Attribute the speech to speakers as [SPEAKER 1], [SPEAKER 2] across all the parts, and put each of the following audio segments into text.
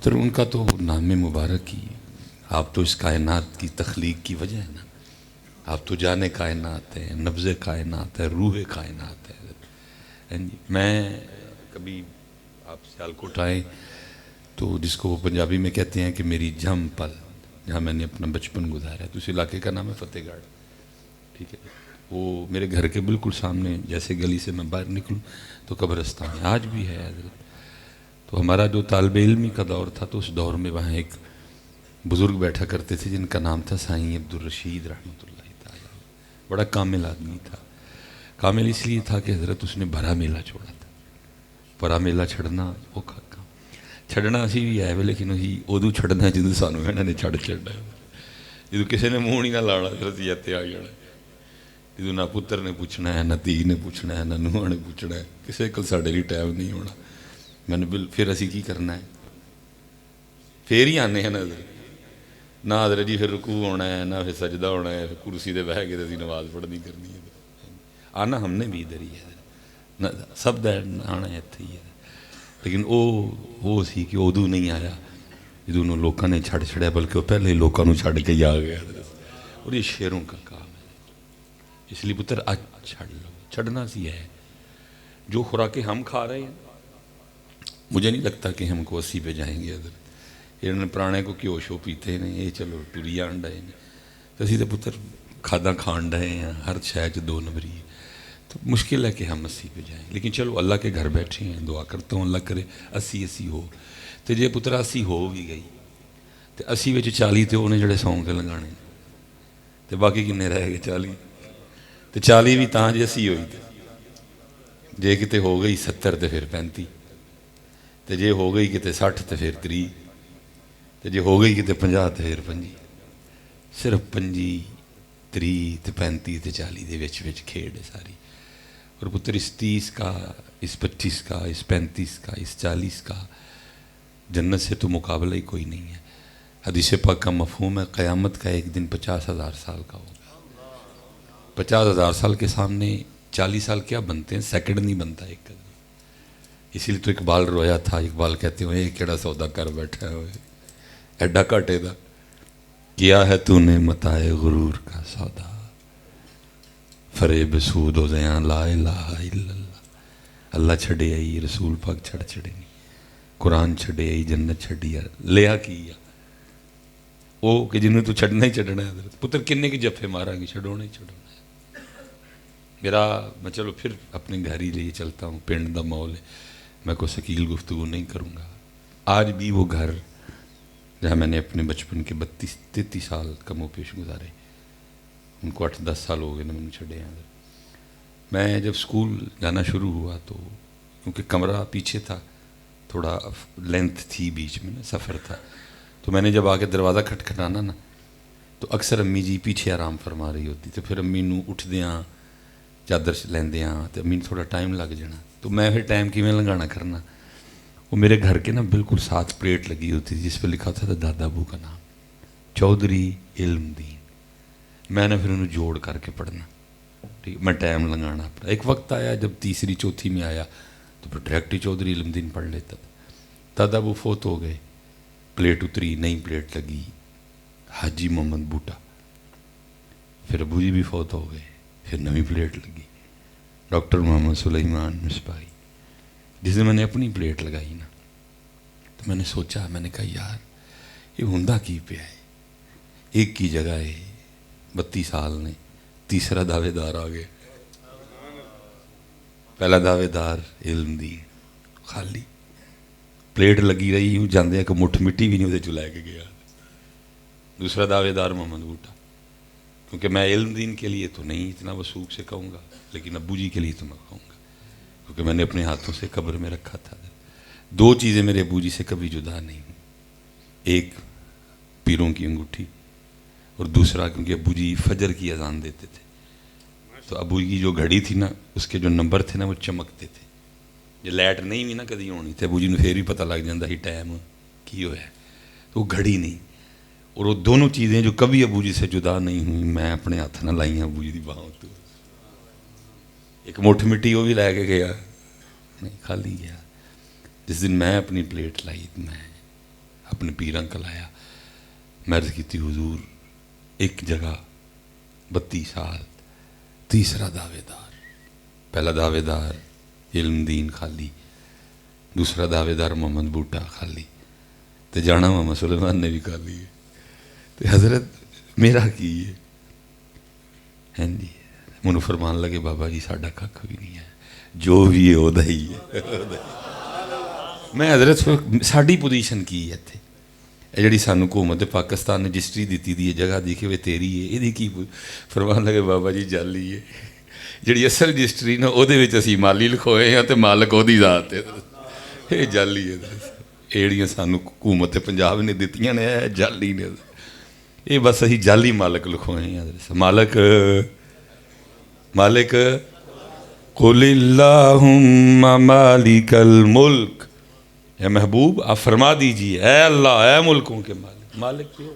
[SPEAKER 1] پتر ان کا تو نام مبارک ہی، آپ تو اس کائنات کی تخلیق کی وجہ ہے نا، آپ تو جانے کائنات ہیں، نبض کائنات ہے، روح کائنات ہے۔ میں کبھی آپ سیالکوٹ آئے تو جس کو وہ پنجابی میں کہتے ہیں کہ میری جم پل، جہاں میں نے اپنا بچپن گزارا ہے، تو اس علاقے کا نام ہے فتح گڑھ، ٹھیک ہے۔ وہ میرے گھر کے بالکل سامنے، جیسے گلی سے میں باہر نکلوں تو قبرستان ہے، آج بھی ہے حضرت۔ تو ہمارا جو طالب علمی کا دور تھا تو اس دور میں وہاں ایک بزرگ بیٹھا کرتے تھے جن کا نام تھا سائیں عبدالرشید رحمۃ اللہ تعالیٰ، بڑا کامل آدمی تھا۔ کامل اس لیے تھا کہ حضرت اس نے بھرا میلہ چھوڑا تھا، بھرا میلہ چھڑنا وہ کام چھڑنا اسی بھی ہے لیکن وہی ادو چھڑنا جدو سانو انہوں نے چھڑ چڑھنا ہے، جدو کسی نے منہ نہیں نہ لانا رسیت آ جانا، جدو نہ پتر نے پوچھنا ہے، نہ دھی نے پوچھنا ہے، نہ نوہا نے پوچھنا ہے، کسی کو ساڈے لیے ٹائم نہیں ہونا۔ میں نے پھر اسی کی کرنا ہے، پھر ہی آنے ہیں نا نہ حضرت جی پھر رکوع ہونا ہے، نہ پھر سجدہ ہونا ہے، پھر کرسی دے بہ کے اسی نماز پڑھنی کرنی ہے۔ آنا ہم نے بھی ادھر ہی ہے، سب دا آنا اتنے ہی ہے، لیکن وہ سی کہ ادو نہیں آیا جدو انہوں لوگوں نے چھڑ چھڑیا، بلکہ وہ پہلے لوگوں چھڑ کے ہی آ گیا۔ اور یہ شیروں کا کام ہے، اس لیے پتر آج چھڑ لو، چھڑنا سی ہے۔ جو خوراکیں ہم کھا رہے ہیں مجھے نہیں لگتا کہ ہم کو 80 پہ جائیں گے حضرت۔ انہوں نے پرانے کو کیوں شو پیتے ہیں، یہ چلو ٹری آن ڈائے ہیں، تو اسی تو پتر کھادا کھان ڈائے ہیں، ہر شہر 2 نمبری ہے، تو مشکل ہے کہ ہم 80 پہ جائیں، لیکن چلو اللہ کے گھر بیٹھے ہیں، دعا کرتا ہوں اللہ کرے 80 ہو۔ تو جے پتر 80 ہو بھی گئی تو 80 وچ 40 تو انہیں جڑے سون کے لگانے، تو باقی کنے رہ گئے 40، تو 40 بھی تاں جے 80 ہوئی تھی، جے کتے ہو گئی 70 تو پھر 35، تو جے ہو گئی کتے 60 تو پھر 30، تو جے ہو گئی کتے 50 تو پھر 25، صرف 25 30 تو 35 تو 40 دے وچ وچ کھیڑ ہے ساری۔ اور پتر اس 30 کا، اس 25 کا، اس 35 کا، اس 40 کا جنت سے تو مقابلہ ہی کوئی نہیں ہے۔ حدیث پاک کا مفہوم ہے قیامت کا ایک دن 50,000 سال کا ہوگا۔ 50,000 سال کے سامنے 40 سال کیا بنتے ہیں، سیکنڈ نہیں بنتا ایک قدر۔ اسی لیے تو اقبال رویا تھا، اقبال کہتے ہوئے یہ کیڑا سودا کر بیٹھا ہوئے ایڈا کاٹے دا، کیا ہے تو نے متاع غرور کا سودا، فریب سود و زیاں لا الہ الا اللہ۔ اللہ چھڑے آئی، رسول پاک چھڑ چھڑے نہیں، قرآن چھڑے آئی، جنت چھڑی لیا کی وہ کہ جنہوں تو چھڑنا ہی چھڑنا ہے حضرت۔ پتر کنے کی جفے مارا گی، چھڑونا ہی چھڑونا ہے میرا۔ میں چلو پھر اپنے گھر ہی لیے چلتا ہوں، پنڈ دا ماحول ہے، میں کوئی شکیل گفتگو نہیں کروں گا۔ آج بھی وہ گھر جہاں میں نے اپنے بچپن کے 32-33 سال کم و پیش گزارے، ان کو 8-10 سال ہو گئے نا میں چھڑے ہیں۔ میں جب سکول جانا شروع ہوا تو کیونکہ کمرہ پیچھے تھا، تھوڑا لینتھ تھی، بیچ میں نا سفر تھا، تو میں نے جب آ کے دروازہ کھٹکھٹانا نا تو اکثر امی جی پیچھے آرام فرما رہی ہوتی، تو پھر امی نو اٹھ دیاں چادر لیندیاں تو امی تھوڑا ٹائم لگ جانا، تو میں پھر ٹائم کیویں لگانا کرنا۔ وہ میرے گھر کے نا بالکل ساتھ پلیٹ لگی ہوتی تھی جس پہ لکھا تھا دادا ابو کا نام، چودھری علم دین۔ میں نے پھر انہوں جوڑ کر کے پڑھنا، ٹھیک، میں ٹائم لگانا پڑا۔ ایک وقت آیا جب تیسری چوتھی میں آیا تو پھر ڈائریکٹ ہی چودھری علم دین پڑھ لیتا تھا۔ دادا ابو فوت ہو گئے، پلیٹ اتری، نئی پلیٹ لگی حاجی محمد بوٹا، پھر ابو جی بھی فوت ہو گئے، پھر نئی پلیٹ لگی ڈاکٹر محمد سلیمان مصباحی۔ جس دن میں نے اپنی پلیٹ لگائی نا تو میں نے سوچا، میں نے کہا یار یہ ہوندا کی پیا ہے، ایک کی جگہ ہے 32 سال نے تیسرا دعوے دار آ گئے، پہلا دعوے دار علم دی خالی پلیٹ لگی رہی، یوں جاندے کہ مٹھ مٹی بھی نہیں وہ لے کے گیا۔ دوسرا دعوے دار محمد بوٹا، کیونکہ میں علم دین کے لیے تو نہیں اتنا وثوق سے کہوں گا، لیکن ابو جی کے لیے تو میں کہوں گا، کیونکہ میں نے اپنے ہاتھوں سے قبر میں رکھا تھا۔ 2 چیزیں میرے ابو جی سے کبھی جدا نہیں ہوئی، ایک پیروں کی انگوٹھی، اور دوسرا کیونکہ ابو جی فجر کی اذان دیتے تھے، تو ابو کی جو گھڑی تھی نا اس کے جو نمبر تھے نا وہ چمکتے تھے، جو لائٹ نہیں بھی نا کدی ہونی تھی ابو جی نے پھر ہی پتہ لگ جاتا ہی ٹائم کی ہوا ہے، تو وہ گھڑی نہیں۔ اور وہ دونوں چیزیں جو کبھی ابو جی سے جدا نہیں ہوئی میں اپنے ہاتھ نہ لائی ہیں ابو جی کی باہوں تو۔ ایک مٹھ مٹی وہ بھی لے کے گیا نہیں، خالی گیا۔ جس دن میں اپنی پلیٹ لائی میں اپنے پیران کلایا. میں عرض کی حضور ایک جگہ 32 سال تیسرا دعوے دار. پہلا دعوے دار علم دین خالی, دوسرا دعوے دار محمد بوٹا خالی, تو جانا محمد سلیمان نے بھی خالی ہے. تو حضرت میرا کی ہے ہیں جی. مجھے فرمان لگے بابا جی ساڈا کھ بھی نہیں ہے, جو بھی ہے وہ ہی ہے. میں حضرت ساری پوزیشن کی ہے اتنے جڑی سانو حکومت پاکستان نے رجسٹری دیتی دی جگہ دی کہ وہ تیری ہے, یہ کی فرمان لگے بابا جی جعلی ہے. جڑی اصل رجسٹری نا وہ اسی مالی لکھوئے ہیں تو مالک وہ ذات ہے, یہ جعلی ہے. یہ سانو حکومت پنجاب نے دیتیاں نے جعلی نے, یہ بس اسی جعلی مالک لکھوئے ہیں. مالک مالک قل اللہم مالک الملک, اے محبوب آپ فرما دیجئے اے اللہ اے ملکوں کے مالک. مالک کیوں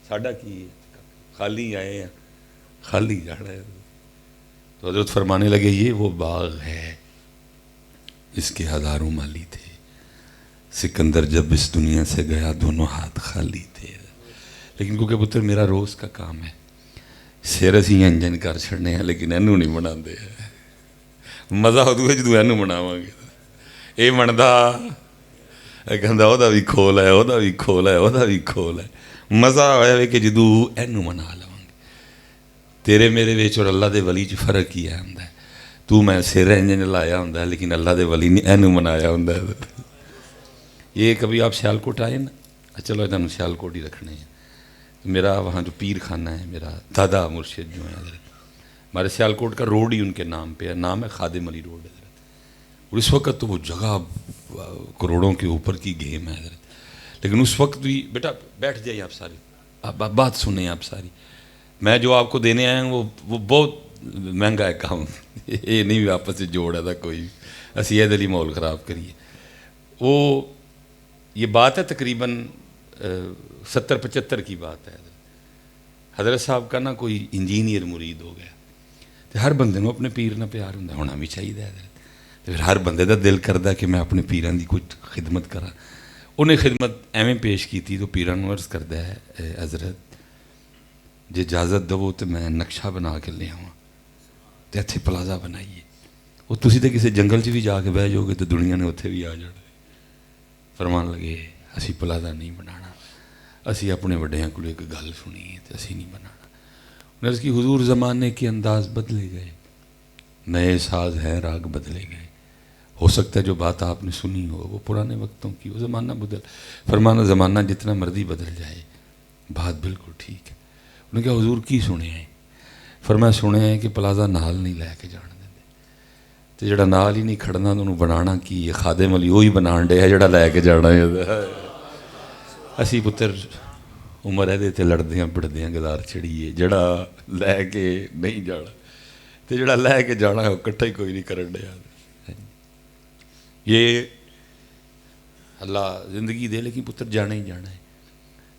[SPEAKER 1] ساڈا کی ہے, خالی آئے ہیں خالی جانا ہے. تو حضرت فرمانے لگے یہ وہ باغ ہے اس کے ہزاروں مالی تھے, سکندر جب اس دنیا سے گیا دونوں ہاتھ خالی تھے. لیکن کیونکہ پتر میرا روز کا کام ہے, سیر اسی انجن کر چھڑنے ہیں لیکن اینو نہیں بنا دے. مزہ ادو ہے جدو اینو بناواں گے. یہ بنتا کہندا وہ بھی کھول ہے, وہ بھی کھول ہے, وہ بھی کھول ہے. مزہ ہوا کہ جدو اینو منا لواں گے. تیرے میرے ویچ اور اللہ دے ولی چ فرق ہی ہے ہوندا ہے. تو میں سیر انجن لایا ہوندا ہے لیکن اللہ دے ولی نے اینو منایا ہوندا ہے. یہ کبھی آپ سیالکوٹ آئے نا, چلو تمہیں سیالکوٹ ہی رکھنے ہیں. میرا وہاں جو پیر خانہ ہے میرا دادا مرشد جو ہے حضرت, ہمارے سیالکوٹ کا روڈ ہی ان کے نام پہ ہے, نام ہے خادم علی روڈ حضرت. اور اس وقت تو وہ جگہ کروڑوں کے اوپر کی گیم ہے حضرت. لیکن اس وقت بھی بیٹا بیٹھ جائیے آپ ساری, آپ بات سنیں آپ ساری. میں جو آپ کو دینے آیا ہوں وہ بہت مہنگا ہے کام. یہ نہیں بھی آپس سے جوڑا تھا کوئی اسی عید علی ماحول خراب کریے. وہ یہ بات ہے تقریباً 70-75 کی بات ہے. حضرت صاحب کا نا کوئی انجینئر مرید ہو گیا, تو ہر بندے کو اپنے پیر نہ پیار ہونا بھی چاہیے حضرت. تو پھر ہر بندے دا دل کرتا کہ میں اپنے پیران دی کچھ خدمت کرا. انہیں خدمت ایویں پیش کی تھی تو پیران عرض کرتا ہے حضرت جے اجازت دو تو میں نقشہ بنا کے لے آواں تو اتنے پلازا بنائیے. وہ تسی تو کسی جنگل چ بھی جا کے بہ جاؤ گے تو دنیا نے اتنے بھی آ جانا. فرمان لگے اسی پلازا نہیں بنانا, اسی اپنے وڈیاں کو ایک گل سنی ہے تو اسی نہیں بنانا. انہیں اس کی حضور زمانے کے انداز بدلے گئے, نئے ساز ہیں راگ بدلے گئے. ہو سکتا ہے جو بات آپ نے سنی ہو وہ پرانے وقتوں کی, وہ زمانہ بدل. فرمانا زمانہ جتنا مرضی بدل جائے بات بالکل ٹھیک ہے. انہوں نے کہا حضور کی سنے ہیں؟ فرمایا سنے ہیں کہ پلازا نال نہیں لے کے جان دیں, تو جڑا نال ہی نہیں کھڑنا تو انہوں بنانا کی ہے. خادم علی وہی بنان ڈے ہے جڑا لے کے جانا ہے. اسی پتر عمر ہے تے لڑدیاں پڑدیاں گزار چڑھیے, جڑا لے کے نہیں جانا تو جڑا لے کے جانا ہے وہ کٹھا ہی کوئی نہیں کرن ڈیا. یہ اللہ زندگی دے لیکن پتر جانا ہی جانا ہے.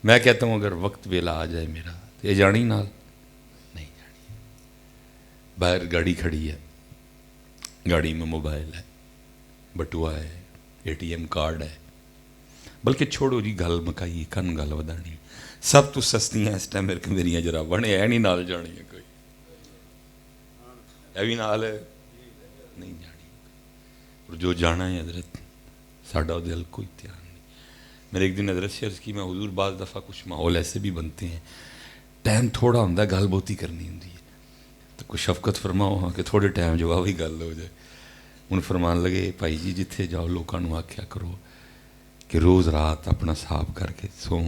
[SPEAKER 1] میں کہتا ہوں اگر وقت ویلا آ جائے میرا تو یہ جانی نال نہیں جانی. باہر گاڑی کھڑی ہے, گاڑی میں موبائل ہے, بٹوا ہے, ATM کارڈ ہے. بلکہ چھوڑو جی گل مکائی کن گل ودانی, سب تو سستیاں اس ٹائم میرے میری جراباں نے نہیں نال جانی ہے کوئی بھی نال نہیں جانی. اور جو جانا ہے حضرت ساڈا دل کوئی دھیان نہیں. میرے ایک دن حضرت سے عرض کی میں حضور بعض دفعہ کچھ ماحول ایسے بھی بنتے ہیں ٹائم تھوڑا ہوتا ہے گل بہتی کرنی ہوتی ہے, تو کوئی شفقت فرماؤ ہاں کہ تھوڑے ٹائم جو وہی گل ہو جائے. ان فرمان لگے بھائی جی جتھے جاؤ لوگوں آکھیا کرو کہ روز رات اپنا صاف کر کے سو,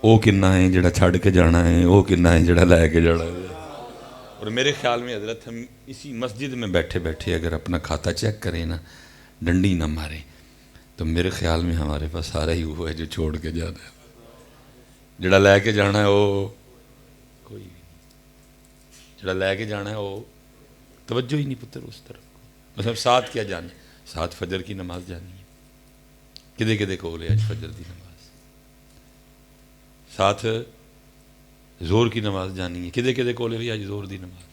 [SPEAKER 1] وہ کنا ہے جڑا چھڑ کے جانا ہے, وہ کنا ہے جڑا لے کے جانا ہے. اور میرے خیال میں حضرت ہم اسی مسجد میں بیٹھے بیٹھے اگر اپنا کھاتا چیک کریں نا, ڈنڈی نہ ماریں, تو میرے خیال میں ہمارے پاس سارا ہی وہ ہے جو چھوڑ کے جانا ہے. جڑا لے کے جانا ہے وہ کوئی نہیں, جڑا لے کے جانا ہے وہ توجہ ہی نہیں پتر اس طرف. مطلب ساتھ کیا جانا, ساتھ فجر کی نماز جانی ہے, کدے کدے کول ہے اج فجر کی نماز. ساتھ زور کی نماز جانی ہے, کدے کدے کول ہے اج زور دی نماز.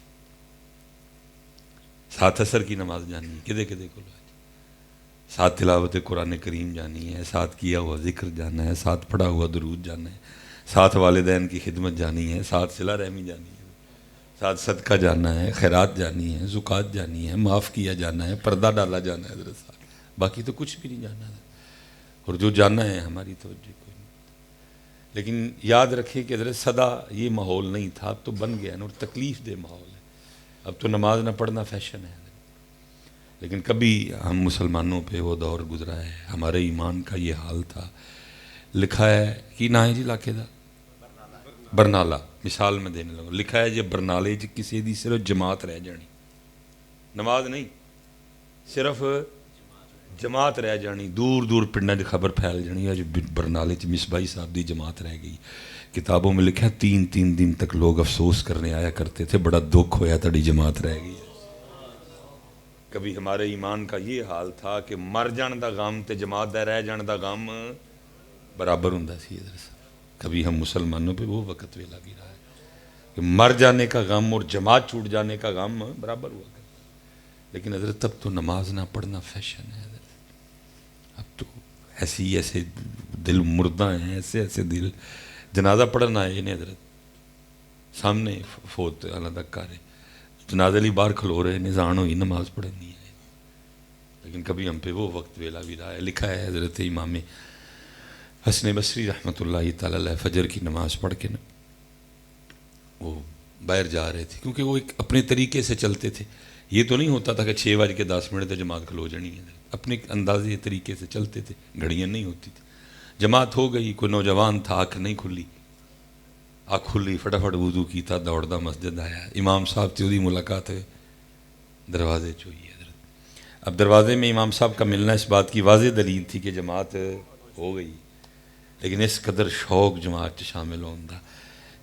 [SPEAKER 1] ساتھ عصر کی نماز جانی ہے, کدے کدے کول ہے. ساتھ تلاوت قرآن کریم جانی ہے، ساتھ کیا ہوا ذکر جانا ہے، ساتھ پڑھا ہوا درود جانا ہے، ساتھ والدین کی خدمت جانی ہے، ساتھ صلہ رحمی جانی ہے، ساتھ صدقہ جانا ہے، خیرات جانی ہے، زکوٰۃ جانی ہے، معاف کیا جانا ہے، پردہ ڈالا جانا ہے حضرت صاحب، باقی تو کچھ بھی نہیں جانا ہے، اور جو جانا ہے ہماری توجہ کوئی نہیں۔ لیکن یاد رکھیں کہ حضرت صدا یہ ماحول نہیں تھا، اب تو بن گیا نا، اور تکلیف دہ ماحول ہے، اب تو نماز نہ پڑھنا فیشن ہے۔ لیکن کبھی ہم مسلمانوں پہ وہ دور گزرا ہے، ہمارے ایمان کا یہ حال تھا۔ لکھا ہے کہ نہ ہے جی علاقے دا برنالہ، مثال میں دینے لگا، لکھا ہے جی برنالے جی کسی دی صرف جماعت رہ جانی، نماز نہیں، صرف جماعت رہ جانی، دور دور پنڈاں دی خبر پھیل جانی، اج برنالے چ مصباحی صاحب دی جماعت رہ گئی۔ کتابوں میں لکھا ہے 3 دن تک لوگ افسوس کرنے آیا کرتے تھے، بڑا دکھ ہویا تہاڈی جماعت رہ گئی۔ کبھی ہمارے ایمان کا یہ حال تھا کہ مر جان دا غم تے جماعت دا رہ جان دا غم برابر ہوندا سی حضرت صاحب۔ کبھی ہم مسلمانوں پہ وہ وقت ویلا بھی رہا ہے کہ مر جانے کا غم اور جماعت چھوٹ جانے کا غم برابر ہوا کرتا۔ لیکن حضرت تب تو نماز نہ پڑھنا فیشن ہے حضرت، اب تو ایسے دل مردہ ہیں، ایسے دل جنازہ پڑھنا ہے انہیں حضرت سامنے فوت اللہ تک کر رہے، جنازے لی باہر کھلو رہے، نظان ہوئی نماز پڑھنی ہے۔ لیکن کبھی ہم پہ وہ وقت ویلا بھی رہا ہے۔ لکھا ہے حضرت امام حسن بصری رحمۃ اللہ تعالی علیہ فجر کی نماز پڑھ کے نا وہ باہر جا رہے تھے، کیونکہ وہ ایک اپنے طریقے سے چلتے تھے، یہ تو نہیں ہوتا تھا کہ 6:10 جماعت کھلو جانی ہے، اپنے اندازے طریقے سے چلتے تھے، گھڑیاں نہیں ہوتی تھی۔ جماعت ہو گئی، کوئی نوجوان تھا، آنکھ نہیں کھلی، آنکھ کھلی فٹافٹ وضو کیتا، دوڑدا مسجد آیا، امام صاحب سے وہی ملاقات ہے دروازے چ ہوئی حضرت۔ اب دروازے میں امام صاحب کا ملنا اس بات کی واضح دلیل تھی کہ جماعت ہو گئی، لیکن اس قدر شوق جماعت شامل ہوتا،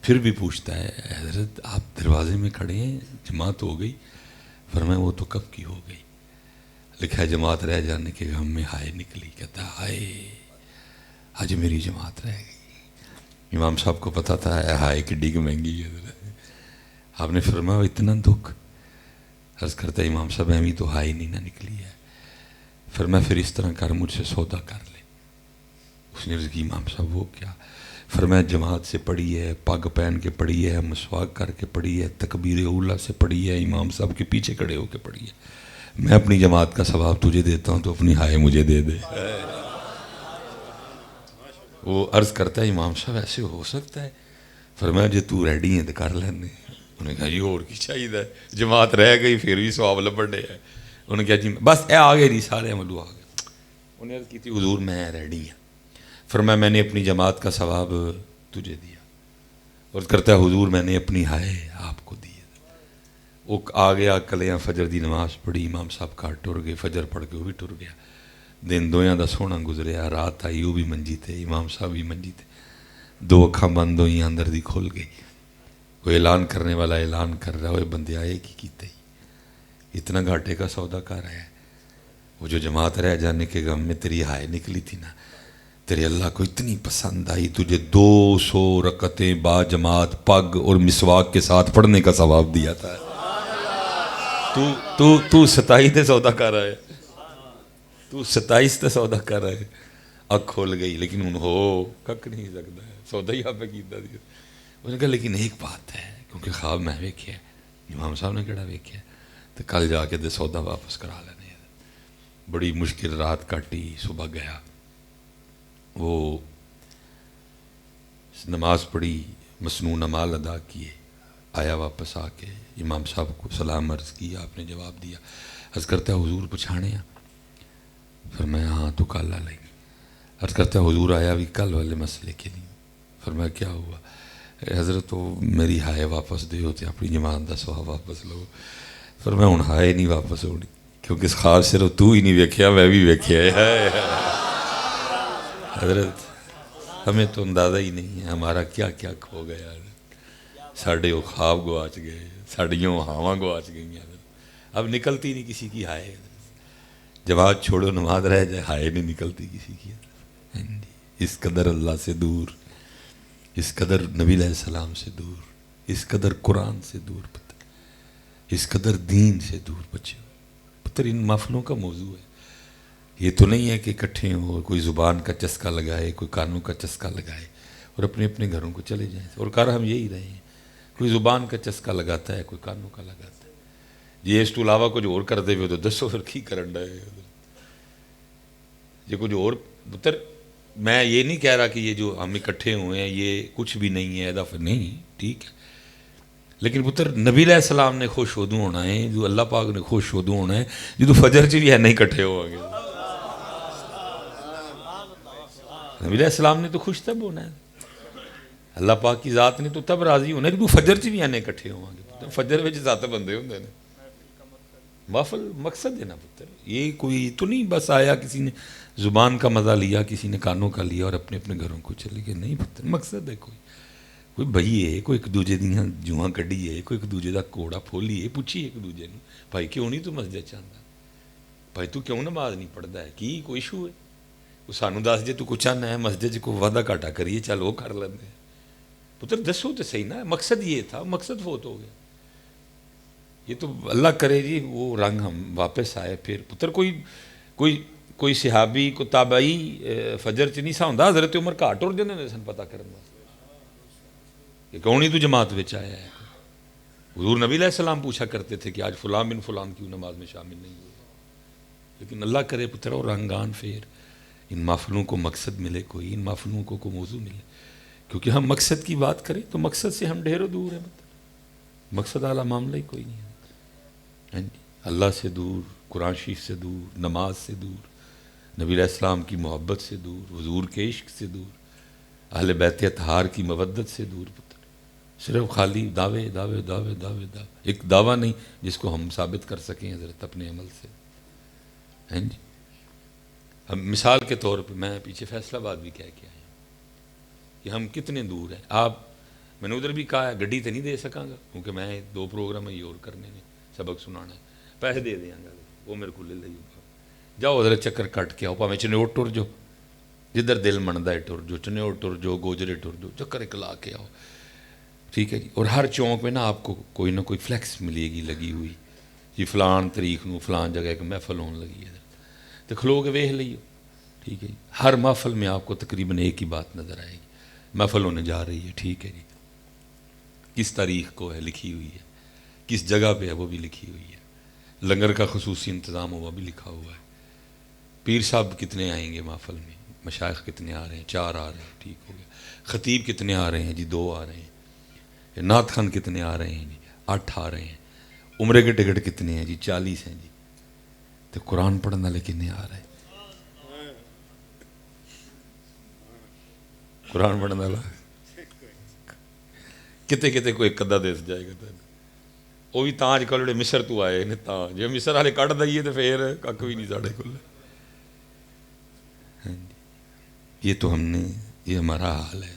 [SPEAKER 1] پھر بھی پوچھتا ہے حضرت آپ دروازے میں کھڑے ہیں، جماعت ہو گئی؟ فرمایا وہ تو کب کی ہو گئی۔ لکھا ہے جماعت رہ جانے کے غم میں ہائے نکلی، کہتا ہائے آج میری جماعت رہ گئی۔ امام صاحب کو پتا تھا ہائے کڈی کی مہنگی ہے حضرت۔ آپ نے فرمایا اتنا دکھ؟ عرض کرتا ہے امام صاحب ایویں تو ہائے نہیں نہ نکلی ہے۔ فرمایا پھر اس طرح کر مجھ سے سودا کر لے۔ اس نے عرض کی امام صاحب وہ کیا؟ فرمایا جماعت سے پڑھی ہے، پگ پہن کے پڑھی ہے، مسواک کر کے پڑھی ہے، تکبیر اولیٰ سے پڑھی ہے، امام صاحب کے پیچھے کھڑے ہو کے پڑھی ہے۔ میں اپنی جماعت کا ثواب تجھے دیتا ہوں تو اپنی ہائے مجھے دے دے۔ وہ عرض کرتا ہے امام صاحب ایسے ہو سکتا ہے؟ فرمایا جے تو ریڈی ہیں تو کر لینے۔ انہوں نے کہا جی اور کی چاہیے، جماعت رہ گئی پھر بھی ثواب لبن ڈے ہے۔ انہوں نے کہا جی بس اے آ گئے جی سارے عملو آ گئے۔ انہوں نے عرض کی تھی حضور میں ریڈی ہوں۔ فرمایا میں نے اپنی جماعت کا ثواب تجھے دیا، اور کرتا ہے حضور میں نے اپنی ہائے آپ کو دی۔ وہ آ گیا کلیاں فجر دی نماز پڑھی، امام صاحب کاٹ ٹر گئے، فجر پڑھ کے وہ بھی ٹر گیا۔ دن دویاں دا سونا گزریا، رات آئی وہ بھی منجی تھے، امام صاحب بھی منجی تھے، دو اکھاں بند ہوئی اندر دی کھل گئی۔ وہ اعلان کرنے والا اعلان کر رہا ہے بندے آئے کی کیتے ہی اتنا گھاٹے کا سودا کر رہا ہے۔ وہ جو جماعت رہ جانے کے غم میں تیری ہائے نکلی تھی نا، تیرے اللہ کو اتنی پسند آئی، تجھے 200 رکعتیں با جماعت پگ اور مسواک کے ساتھ پڑھنے کا ثواب دیا تھا۔ تو 27 تے سودا کر رہا ہے، تو 27 تے سودا کر رہا ہے۔ اکھ کھول گئی، لیکن ان ہو کک نہیں سکتا ہے، سودا ہی آپ کیتا دیا۔ اس نے کہا لیکن ایک بات ہے، کیونکہ خواب میں ویکھیا، امام صاحب نے کہڑا ویکھیا، تو کل جا کے دے سودا واپس کرا لینے۔ بڑی مشکل رات کاٹی، صبح گیا، وہ نماز پڑھی، مسنون اعمال ادا کیے، آیا واپس آ کے امام صاحب کو سلام عرض کیا، آپ نے جواب دیا۔ عرض کرتا ہے حضور پچھانے ہیں؟ فرمایا ہاں تو کل آ لیں گے۔ عرض کرتا ہے حضور آیا بھی کل والے مسئلے کے لیے۔ فرمایا کیا ہوا؟ حضرت تو میری ہائے واپس دے ہوتے اپنی جماعت دا ثواب واپس لو۔ فرمایا ہن ہائے نہیں واپس ہونی، کیونکہ اس خواب صرف تو ہی نہیں ویکھیا، میں بھی ویکھیا ہے۔ حضرت ہمیں تو اندازہ ہی نہیں ہے ہمارا کیا کیا کھو گیا، ساڑھے وہ خواب گواچ گئے، ساڑھیوں ہاواں گواچ گئی ہیں۔ اب نکلتی نہیں کسی کی ہائے، جماعت چھوڑو نماز رہ جائے، ہائے نہیں نکلتی کسی کی۔ اس قدر اللہ سے دور، اس قدر نبی علیہ السلام سے دور، اس قدر قرآن سے دور، اس قدر دین سے دور بچے۔ پتر ان محفلوں کا موضوع ہے یہ تو نہیں ہے کہ اکٹھے ہو، کوئی زبان کا چسکا لگائے، کوئی کانوں کا چسکا لگائے اور اپنے اپنے گھروں کو چلے جائیں. اور کر ہم یہی رہے ہیں، کوئی زبان کا چسکا لگاتا ہے، کوئی کانوں کا لگاتا ہے. جی اس تو علاوہ کچھ اور کر دے تو دسو پھر کی کرن ڈے یہ کچھ اور. پتر میں یہ نہیں کہہ رہا کہ یہ جو ہم اکٹھے ہوئے ہیں یہ کچھ بھی نہیں ہے، دفعہ نہیں، ٹھیک ہے. لیکن پتر نبی علیہ السلام نے خوش ادو ہونا ہے، جو اللہ پاک نے خوش ادو ہونا ہے جدو فجر چ بھی ہے نہیں کٹھے ہو گے. نبی علیہ السلام نے تو خوش تب ہونا ہے، اللہ پاک کی ذات نے تو تب راضی ہونا ہے کہ تو فجر چ بھی ہے نہیں کٹھے ہو گے. فجر میں زیادہ بندے ہوندے نے، محفل مقصد ہے نا پتر. یہ کوئی تو نہیں بس آیا کسی نے زبان کا مزہ لیا، کسی نے کانوں کا لیا اور اپنے اپنے گھروں کو چلے گئے. نہیں پتر، مقصد ہے کوئی بھائی ہے، کوئی ایک دوجے دیاں جواں کڈی ہے، کوئی ایک دوجے دا کوڑا پھولی ہے. پوچھی ایک دوجے نے بھائی کیوں نہیں تو مسجد چاہتا، بھائی تو کیوں نماز نہیں پڑھتا ہے، کی کوئی ایشو ہے؟ وہ سانو دس جے تو کچھ آنا ہے مسجد کو وعدہ گھاٹا کریے، چل وہ کر لیندے. پتر دسو تو صحیح نا، مقصد یہ تھا، مقصد فوت ہو گیا. یہ تو اللہ کرے جی وہ رنگ ہم واپس آئے. پھر پتر کوئی صحابی کو تابعی فجر چ نہیں سا ہوندا، حضرت عمر گھاٹ ٹر جاندے نے سن پتہ کرن واسطے کہ کون ہی تو جماعت وچ آیا ہے. حضور نبی علیہ السلام پوچھا کرتے تھے کہ آج فلاں بن فلاں کیوں نماز میں شامل نہیں ہوئے. لیکن اللہ کرے پتر اور رنگان پھر ان محفلوں کو مقصد ملے، کوئی ان محفلوں کو موضوع ملے. کیونکہ ہم مقصد کی بات کریں تو مقصد سے ہم ڈھیروں دور ہیں. مقصد والا معاملہ ہی کوئی نہیں ہے. اللہ سے دور، قرآن شریف سے دور، نماز سے دور، نبی علیہ السلام کی محبت سے دور، حضور کے عشق سے دور، اہل بیت اطہار کی مودت سے دور. پتر صرف خالی دعوے دعوے دعوے دعوے دعوے، ایک دعویٰ نہیں جس کو ہم ثابت کر سکیں حضرت اپنے عمل سے. ہیں جی ہم مثال کے طور پہ میں پیچھے فیصلہ آباد بھی کہہ کے آیا کہ ہم کتنے دور ہیں. آپ میں نے ادھر بھی کہا ہے گڈی تو نہیں دے سکاں گا کیونکہ میں 2 پروگرام ہی اور کرنے نے، سبق سنانا ہے. پیسے دے دیاں گا وہ میرے کو لے لئی، جاؤ ادھر چکر کٹ کے آؤ، پاویں چنیوٹ ٹر جو جدھر دل منتا ہے ٹر جو، چنیوٹ ٹر جو، گوجرے ٹر جو، چکر ایک لا کے آؤ. ٹھیک ہے جی. اور ہر چونک میں نا آپ کو کوئی نہ کوئی فلیکس ملے گی لگی ہوئی جی، فلان تاریخ نو فلان جگہ ایک محفل ہون لگی ہے تو کھلو کے ویکھ لئیو. ٹھیک ہے جی. ہر محفل میں آپ کو تقریباً ایک ہی بات نظر آئے گی، محفل ہونے جا رہی ہے. ٹھیک ہے جی. کس تاریخ کو ہے لکھی ہوئی ہے، کس جگہ پہ ہے وہ بھی لکھی ہوئی ہے، لنگر کا خصوصی انتظام ہوا بھی لکھا ہوا ہے، پیر صاحب کتنے آئیں گے محفل میں، مشائخ کتنے آ رہے ہیں، 4 آ رہے ہیں. ٹھیک ہو گیا. خطیب کتنے آ رہے ہیں جی، 2 آ رہے ہیں. نعت خان کتنے آ رہے ہیں جی، 8 آ رہے ہیں. عمرے کے ٹکٹ کتنے ہیں جی، 40 ہیں جی. تو قرآن پڑھنے والے کتنے آ رہے ہیں؟ قرآن پڑھنے والا کتے کتے کوئی ایک ادھا دس جائے گا. وہ بھی تاں اج کل جڑے مصر تو آئے نے، تاں جی مصر والے کٹ دئیے تو پھر کھ بھی نہیں ساڈے کول. یہ تو ہم نے، یہ ہمارا حال ہے.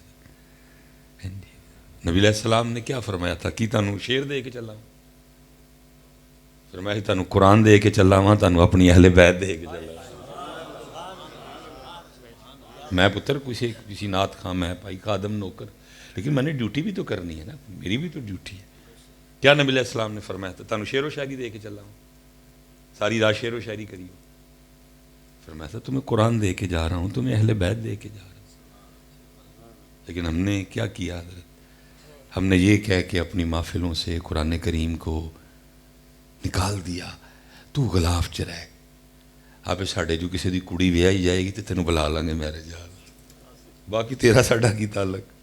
[SPEAKER 1] نبی علیہ السلام نے کیا فرمایا تھا کہ تانوں شیر دے کے چلا، فرمایا تانوں قرآن دے کے چلا ہاں، تانوں اپنی اہل بیت دے کے چلا. میں پتر کسی نعت خاں، میں بھائی خادم نوکر، لیکن میں نے ڈیوٹی بھی تو کرنی ہے نا، میری بھی تو ڈیوٹی ہے. کیا نبی علیہ السلام نے فرمایا تھا تانوں شعر و شاعری دے کے چلا ہوں، ساری رات شعر و شاعری کری ہو. فرمایا تھا تمہیں قرآن دے کے جا رہا ہوں، تمہیں اہل بیت دے کے جا رہا ہوں. لیکن ہم نے کیا کیا حضرت، ہم نے یہ کہہ کے اپنی محفلوں سے قرآن کریم کو نکال دیا. تو غلاف چ رہ آپ ساڈے جو کسی دی کڑی ویائی جائے گی تو تینوں بلا لیں گے میرج حال، باقی تیرا ساڈا کی تعلق.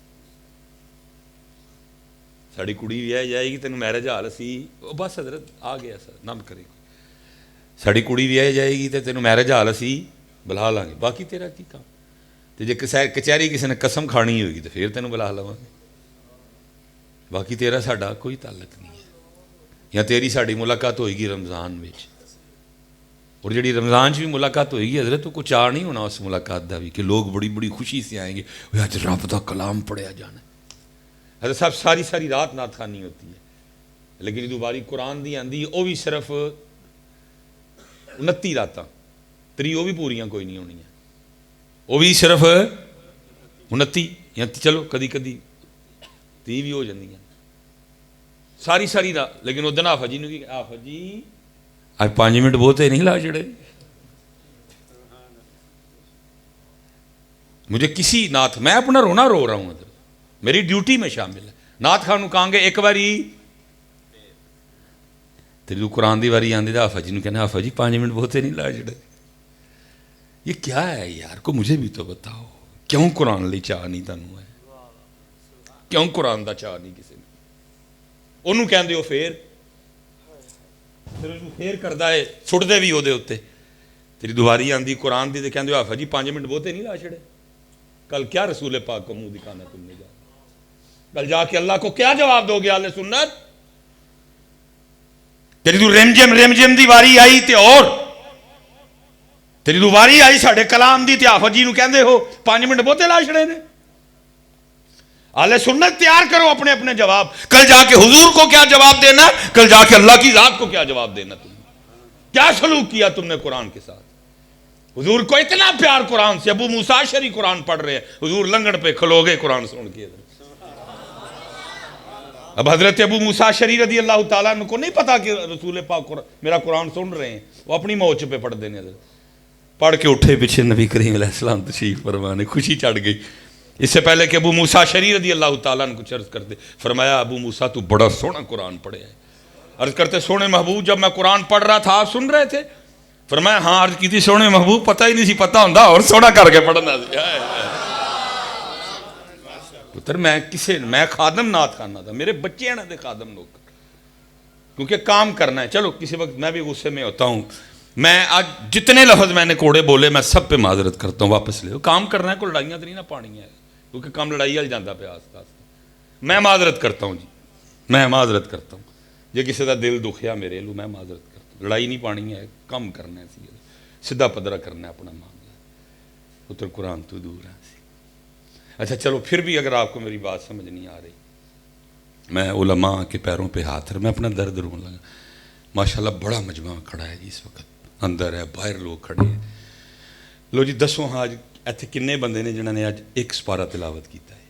[SPEAKER 1] ساری کڑی ویائی جائے گی تینوں میرج حال سی بس حضرت آ گیا سر نم کرے. ساری کڑی ویائی جائے گی تو تینوں میرج حال سی بلا لیں گے، باقی تیرا کی کام. تو جی کچہری کسی نے قسم کھانی ہوگی تو پھر تینوں بلا لواں گے، باقی تیرا ساڈا کوئی تعلق نہیں ہے. یا تیری ساڈی ملاقات ہوئے گی رمضان میں، اور جڑی رمضان بھی ملاقات ہوئے گی حضرت تو کچھ آ نہیں ہونا اس ملاقات دا بھی کہ لوگ بڑی بڑی خوشی سے آئیں گے آج رب دا کلام پڑھیا جانا. حضرت صاحب ساری رات نعت خوانی ہوتی ہے، لیکن جدوں باری قرآن دی آندی وہ بھی صرف 29 راتاں، 3 وہ بھی پوریاں کوئی نہیں ہونی، وہ بھی صرف 29 یا چلو کدی کدی 30 بھی ہو جاندیاں ساری رات. لیکن ادھر آفا جی نے آفا جی آج 5 منٹ بہت ہے نہیں لا چڑے. مجھے کسی نعت، میں اپنا رونا رو رہا ہوں ادھر، میری ڈیوٹی میں شامل ہے. نعت خان کہاں گے ایک باری تیری قرآن دی واری آندی آفا جی کہنا آفا جی 5 منٹ بہتے نہیں لا جڑے. یہ کیا ہے یار، کو مجھے بھی تو بتاؤ، کیوں قرآن لی چاہ نہیں تنوں ہے، کیوں قرآن دا چاہ نہیں کسی نے. انہوں کہن دیو پھر پھر کردہ ہے سٹ دے بھی ہو دے ہوتے. تیری دوباری آندی قرآن دی تے کہن دیو آفا جی 5 منٹ بہتے نہیں لا چھڑے. کل کیا رسول پاک کو منہ دکھانا تم نے جا، کل جا کے اللہ کو کیا جواب دو گے اہل سنت؟ تیری تو رم دی واری آئی تے اور تیری تو واری آئی ساڑھے کلام دی تے آفا جی نو کہندے ہو 5 منٹ بہتے لا چھڑے نے. اہل سنت تیار کرو اپنے اپنے جواب. کل جا کے حضور کو کیا جواب دینا، کل جا کے اللہ کی ذات کو کیا جواب دینا. تم کیا سلوک کیا تم نے قرآن کے ساتھ؟ حضور کو اتنا پیار قرآن سے، ابو موسیٰ اشعری قرآن پڑھ رہے ہیں، حضور لنگڑ پہ کھلو گئے قرآن سن کے. اب حضرت ابو موسیٰ اشعری رضی اللہ تعالیٰ عنہ کو نہیں پتا کہ رسول پاک میرا قرآن سن رہے ہیں، وہ اپنی موچ پہ پڑھ دینے. پڑھ کے اٹھے پیچھے نبی کریم علیہ السلام تشریف فرمانے، خوشی چڑھ گئی. اس سے پہلے کہ ابو موسیٰ اشعری رضی اللہ تعالیٰ عنہ کو عرض کرتے، فرمایا ابو موسیٰ تو بڑا سونا قرآن پڑھے ہے. عرض کرتے سونے محبوب جب میں قرآن پڑھ رہا تھا آپ سن رہے تھے؟ فرمایا ہاں. عرض کی تھی سونے محبوب پتہ ہی نہیں سی، پتہ ہوندا اور سونا کر کے پڑھنا سی. پتر میں خادم نعت خانہ تھا، میرے بچے ہیں نا دے خادم نوکر، کیونکہ کام کرنا ہے. چلو کسی وقت میں بھی غصے میں ہوتا ہوں، میں آج جتنے لفظ میں نے کوڑے بولے میں سب پہ معذرت کرتا ہوں، واپس لے. کام کرنا ہے، کوئی لڑائیاں تو نہیں نہ پانی ہے، کیونکہ کام لڑائی ہل جاتا پہ آستا آستا. میں معذرت کرتا ہوں جی، میں معذرت کرتا ہوں جی کسی کا دل دکھیا میرے لو، میں معذرت کرتا ہوں. لڑائی نہیں پانی ہے، کم کرنا ہے، سیدھا پدرا کرنا ہے اپنا معاملہ. پتر قرآن تو دور ہے. اچھا چلو پھر بھی اگر آپ کو میری بات سمجھ نہیں آ رہی، میں علماء کے پیروں پہ ہاتھ رکھ، میں اپنا درد رون لگا. ماشاءاللہ بڑا مجمع کھڑا ہے جی اس وقت، اندر ہے باہر لوگ کھڑے ہیں. لو جی دسو ہاں آج ایتھے کنے بندے نے جنہوں نے آج ایک سپارہ تلاوت کیتا ہے؟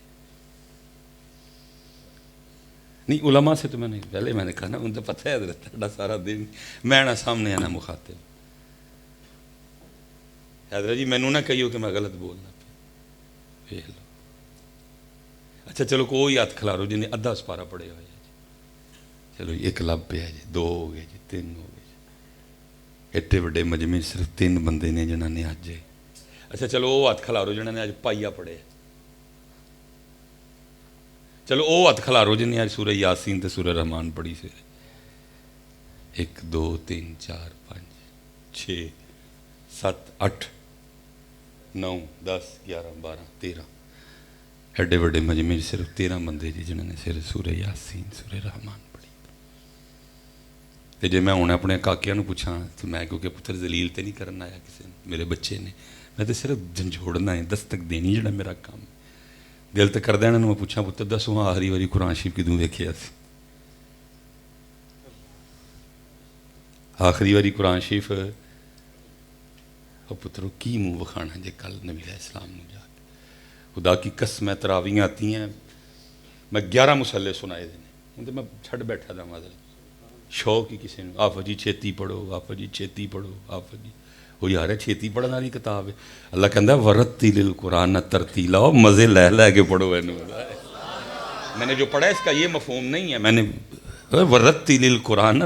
[SPEAKER 1] نہیں علماء سے تو میں نے پہلے میں نے کہا نا، ان تو پتہ ہے حضرت تھوڑا سارا دن میں نہ سامنے آنا مخاطب. حضرت جی مینوں نہ کہیو کہ میں غلط بولنا پہ. اچھا چلو کوئی ہاتھ کھلارو جنہیں ادھا سپارہ پڑے ہوئے جی. چلو ایک لب پہ ہے جی، 2 ہو گئے جی، 3 ہو گئے جی. ایٹے وڈے مجمع صرف 3 بندے نے جنہوں نے آج. اچھا چلو وہ ہاتھ کھلارو جنہوں نے آج پائیا پڑھے. چلو وہ ہاتھ کھلارو جنہیں آج سورہ یاسین تے سورہ رحمان پڑھی سے. 1 2 3 4 5 6 7 8 9 10 11 12 13 ایڈے وڈے مجمع صرف 13 بندے جی جنہوں نے صرف سورہ یاسین سورہ رحمان پڑھی. تو جی میں ہوں اپنے کاکیاں پوچھاں تو میں کیونکہ پتر ذلیل تے نہیں کرنا آیا کسی نے، میرے بچے نے، میں تو صرف جھنجھوڑنا ہے، دستک دینی جڑا میرا کام دل تے کر دینا. میں پوچھاں پتر دسو ہاں آخری واری قرآن شریف کدوں ویکھیا سی؟ آخری واری قرآن شریف پترو کی منہ وکھانا جے کل نبی علیہ السلام نے جا کے. خدا کی قسم تراویاں آتی ہیں، میں 11 مصلے سنائے دینے ہوں تو میں چھڑ بیٹھا تھا معذرت. شوق ہی کسی نے آفا جی چھیتی پڑھو، آفا جی چھیتی پڑھو، آفا جی. وہ یار ہے چھیتی پڑھنے والی کتاب ہے. اللہ کہندا ہے ورتل القرآن ترتیلا، مزے لے لے کے پڑھو. میں نے جو پڑھا اس کا یہ مفہوم نہیں ہے، میں نے ورتل القرآن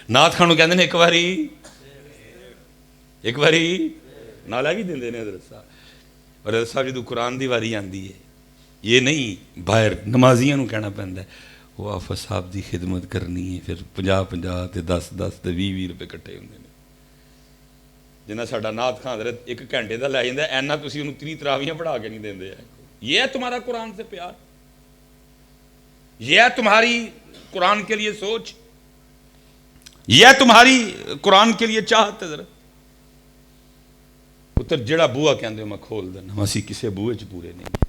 [SPEAKER 1] نعت خانوں کہندے نے ایک باری نالا بھی دیندے نے حضرت صاحب. اور حضرت صاحب جدوں قرآن دی واری آندی ہے، یہ نہیں باہر نمازیاں کہنا پہنتا ہے وہ آفا صاحب دی خدمت کرنی ہے، پھر 50 تے 10 تے 20 روپے کٹھے ہوندے نے. جنہیں ساڈا نعت خان حضرت 1 گھنٹے دا لے جاندا ہے، اینا تسی انہوں 30 تراویاں پڑھا کے نہیں دیندے. یہ ہے تمہارا قرآن سے پیار، یہ ہے تمہاری قرآن کے لیے سوچ، یہ ہے تمہاری قرآن کے لیے چاہت. حضرت پتر جڑا بوہا کہندے ہو میں کھول دینا، اسی کسے بوہے چ پورے نہیں.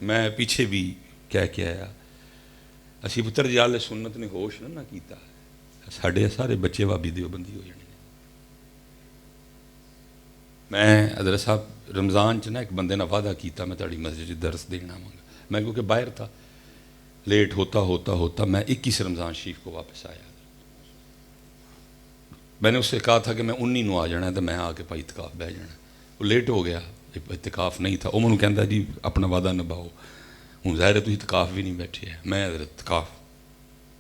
[SPEAKER 1] میں پیچھے بھی کہہ کے آیا اسی پتر جی اہل سنت نے ہوش نہ کیتا، ساڈے سارے بچے بابی دیوبندی ہو جانے. میں حضرت صاحب رمضان چ نا ایک بندے نے وعدہ کیتا میں تہاڈی مسجد درس دینا مانگا. میں کیونکہ باہر تھا، لیٹ ہوتا میں 21 رمضان شریف کو واپس آیا. میں نے اس سے کہا تھا کہ میں 19 نو آ جانا ہے تو میں آ کے پائی اتکاف بہ جانا. وہ لیٹ ہو گیا, اعتکاف نہیں تھا. وہ مجھے کہتا جی اپنا وعدہ نبھاؤ. ہوں ظاہر ہے تھی اعتکاف بھی نہیں بیٹھے ہے, میں اعتکاف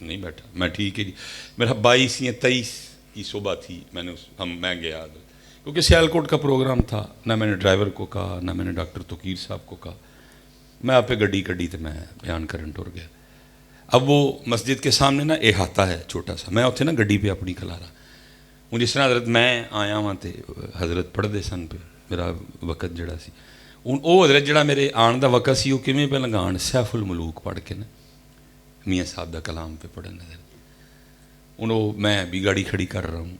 [SPEAKER 1] نہیں بیٹھا. میں ٹھیک ہے جی, میرا 22 یا 23 کی صبح تھی, میں گیا کیونکہ سیالکوٹ کا پروگرام تھا. نہ میں نے ڈرائیور کو کہا, نہ میں نے ڈاکٹر توقیر صاحب کو کہا. میں آپ پہ گڈی کڈی تو میں بیان کرن ٹر گیا. اب وہ مسجد کے سامنے نا احاطہ ہے چھوٹا سا, میں اتنے نا گڈی پہ اپنی کھلا رہا ہوں. جس طرح حضرت میں آیا وہاں تے حضرت پڑھتے سن پہ, میرا وقت جڑا سی وہ حضرت جڑا میرے آن دا وقت سی وہ کیویں پہ لگان سیف الملوک پڑھ کے نا میاں صاحب دا کلام پہ پڑھن نظر. انہوں میں بھی گاڑی کھڑی کر رہا ہوں,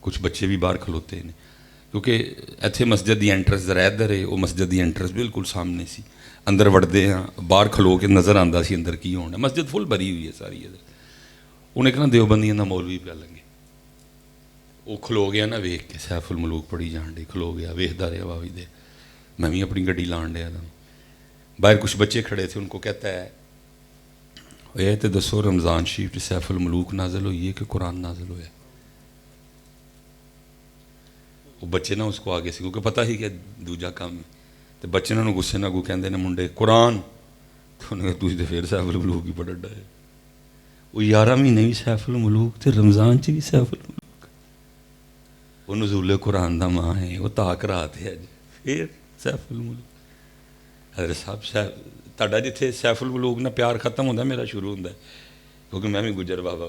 [SPEAKER 1] کچھ بچے بھی باہر کھلوتے ہیں کیونکہ اتنے مسجد دی انٹرنس ذرا ادھر ہے, وہ مسجد دی انٹرنس بالکل سامنے سی. اندر وڑتے ہیں باہر کھلو کے نظر آتا سی اندر کی ہونا. مسجد فل بھری ہوئی ہے ساری ادھر. انہیں کہنا دیوبندیاں دا مولوی پہ لنگے, وہ کھلو گیا نا ویخ کے سیف الملوک پڑھی جان ڈی, کھلو گیا ویختا رہا واوی دے. میں بھی اپنی گڈی لان ڈیا تھا. باہر کچھ بچے کھڑے تھے, ان کو کہتا ہے یہ تو دسو رمضان شریف سیف الملوک نازل ہوئی ہے کہ قرآن نازل ہوا ہے. وہ بچے نا اس کو آگے سے کیونکہ پتہ ہی کہ دوجا کام ہے, تو بچے نے غصے نہ کو کہتے ہیں منڈے قرآن, تو انہوں نے کہا تو پھر سیف الملوک ہی پڑھ ڈا ہے. وہ 11 مہینے بھی سیف الملوک تے رمضان چ بھی سیف الملوک. وہ نزول قرآن دا ماں ہے, وہ تاک رات ہے اج پھر سیف الملوک. حضرت صاحب تہاڈا جتھے سیف الملوک نہ پیار ختم ہوتا میرا شروع ہوتا ہے, کیونکہ میں بھی گجر بابا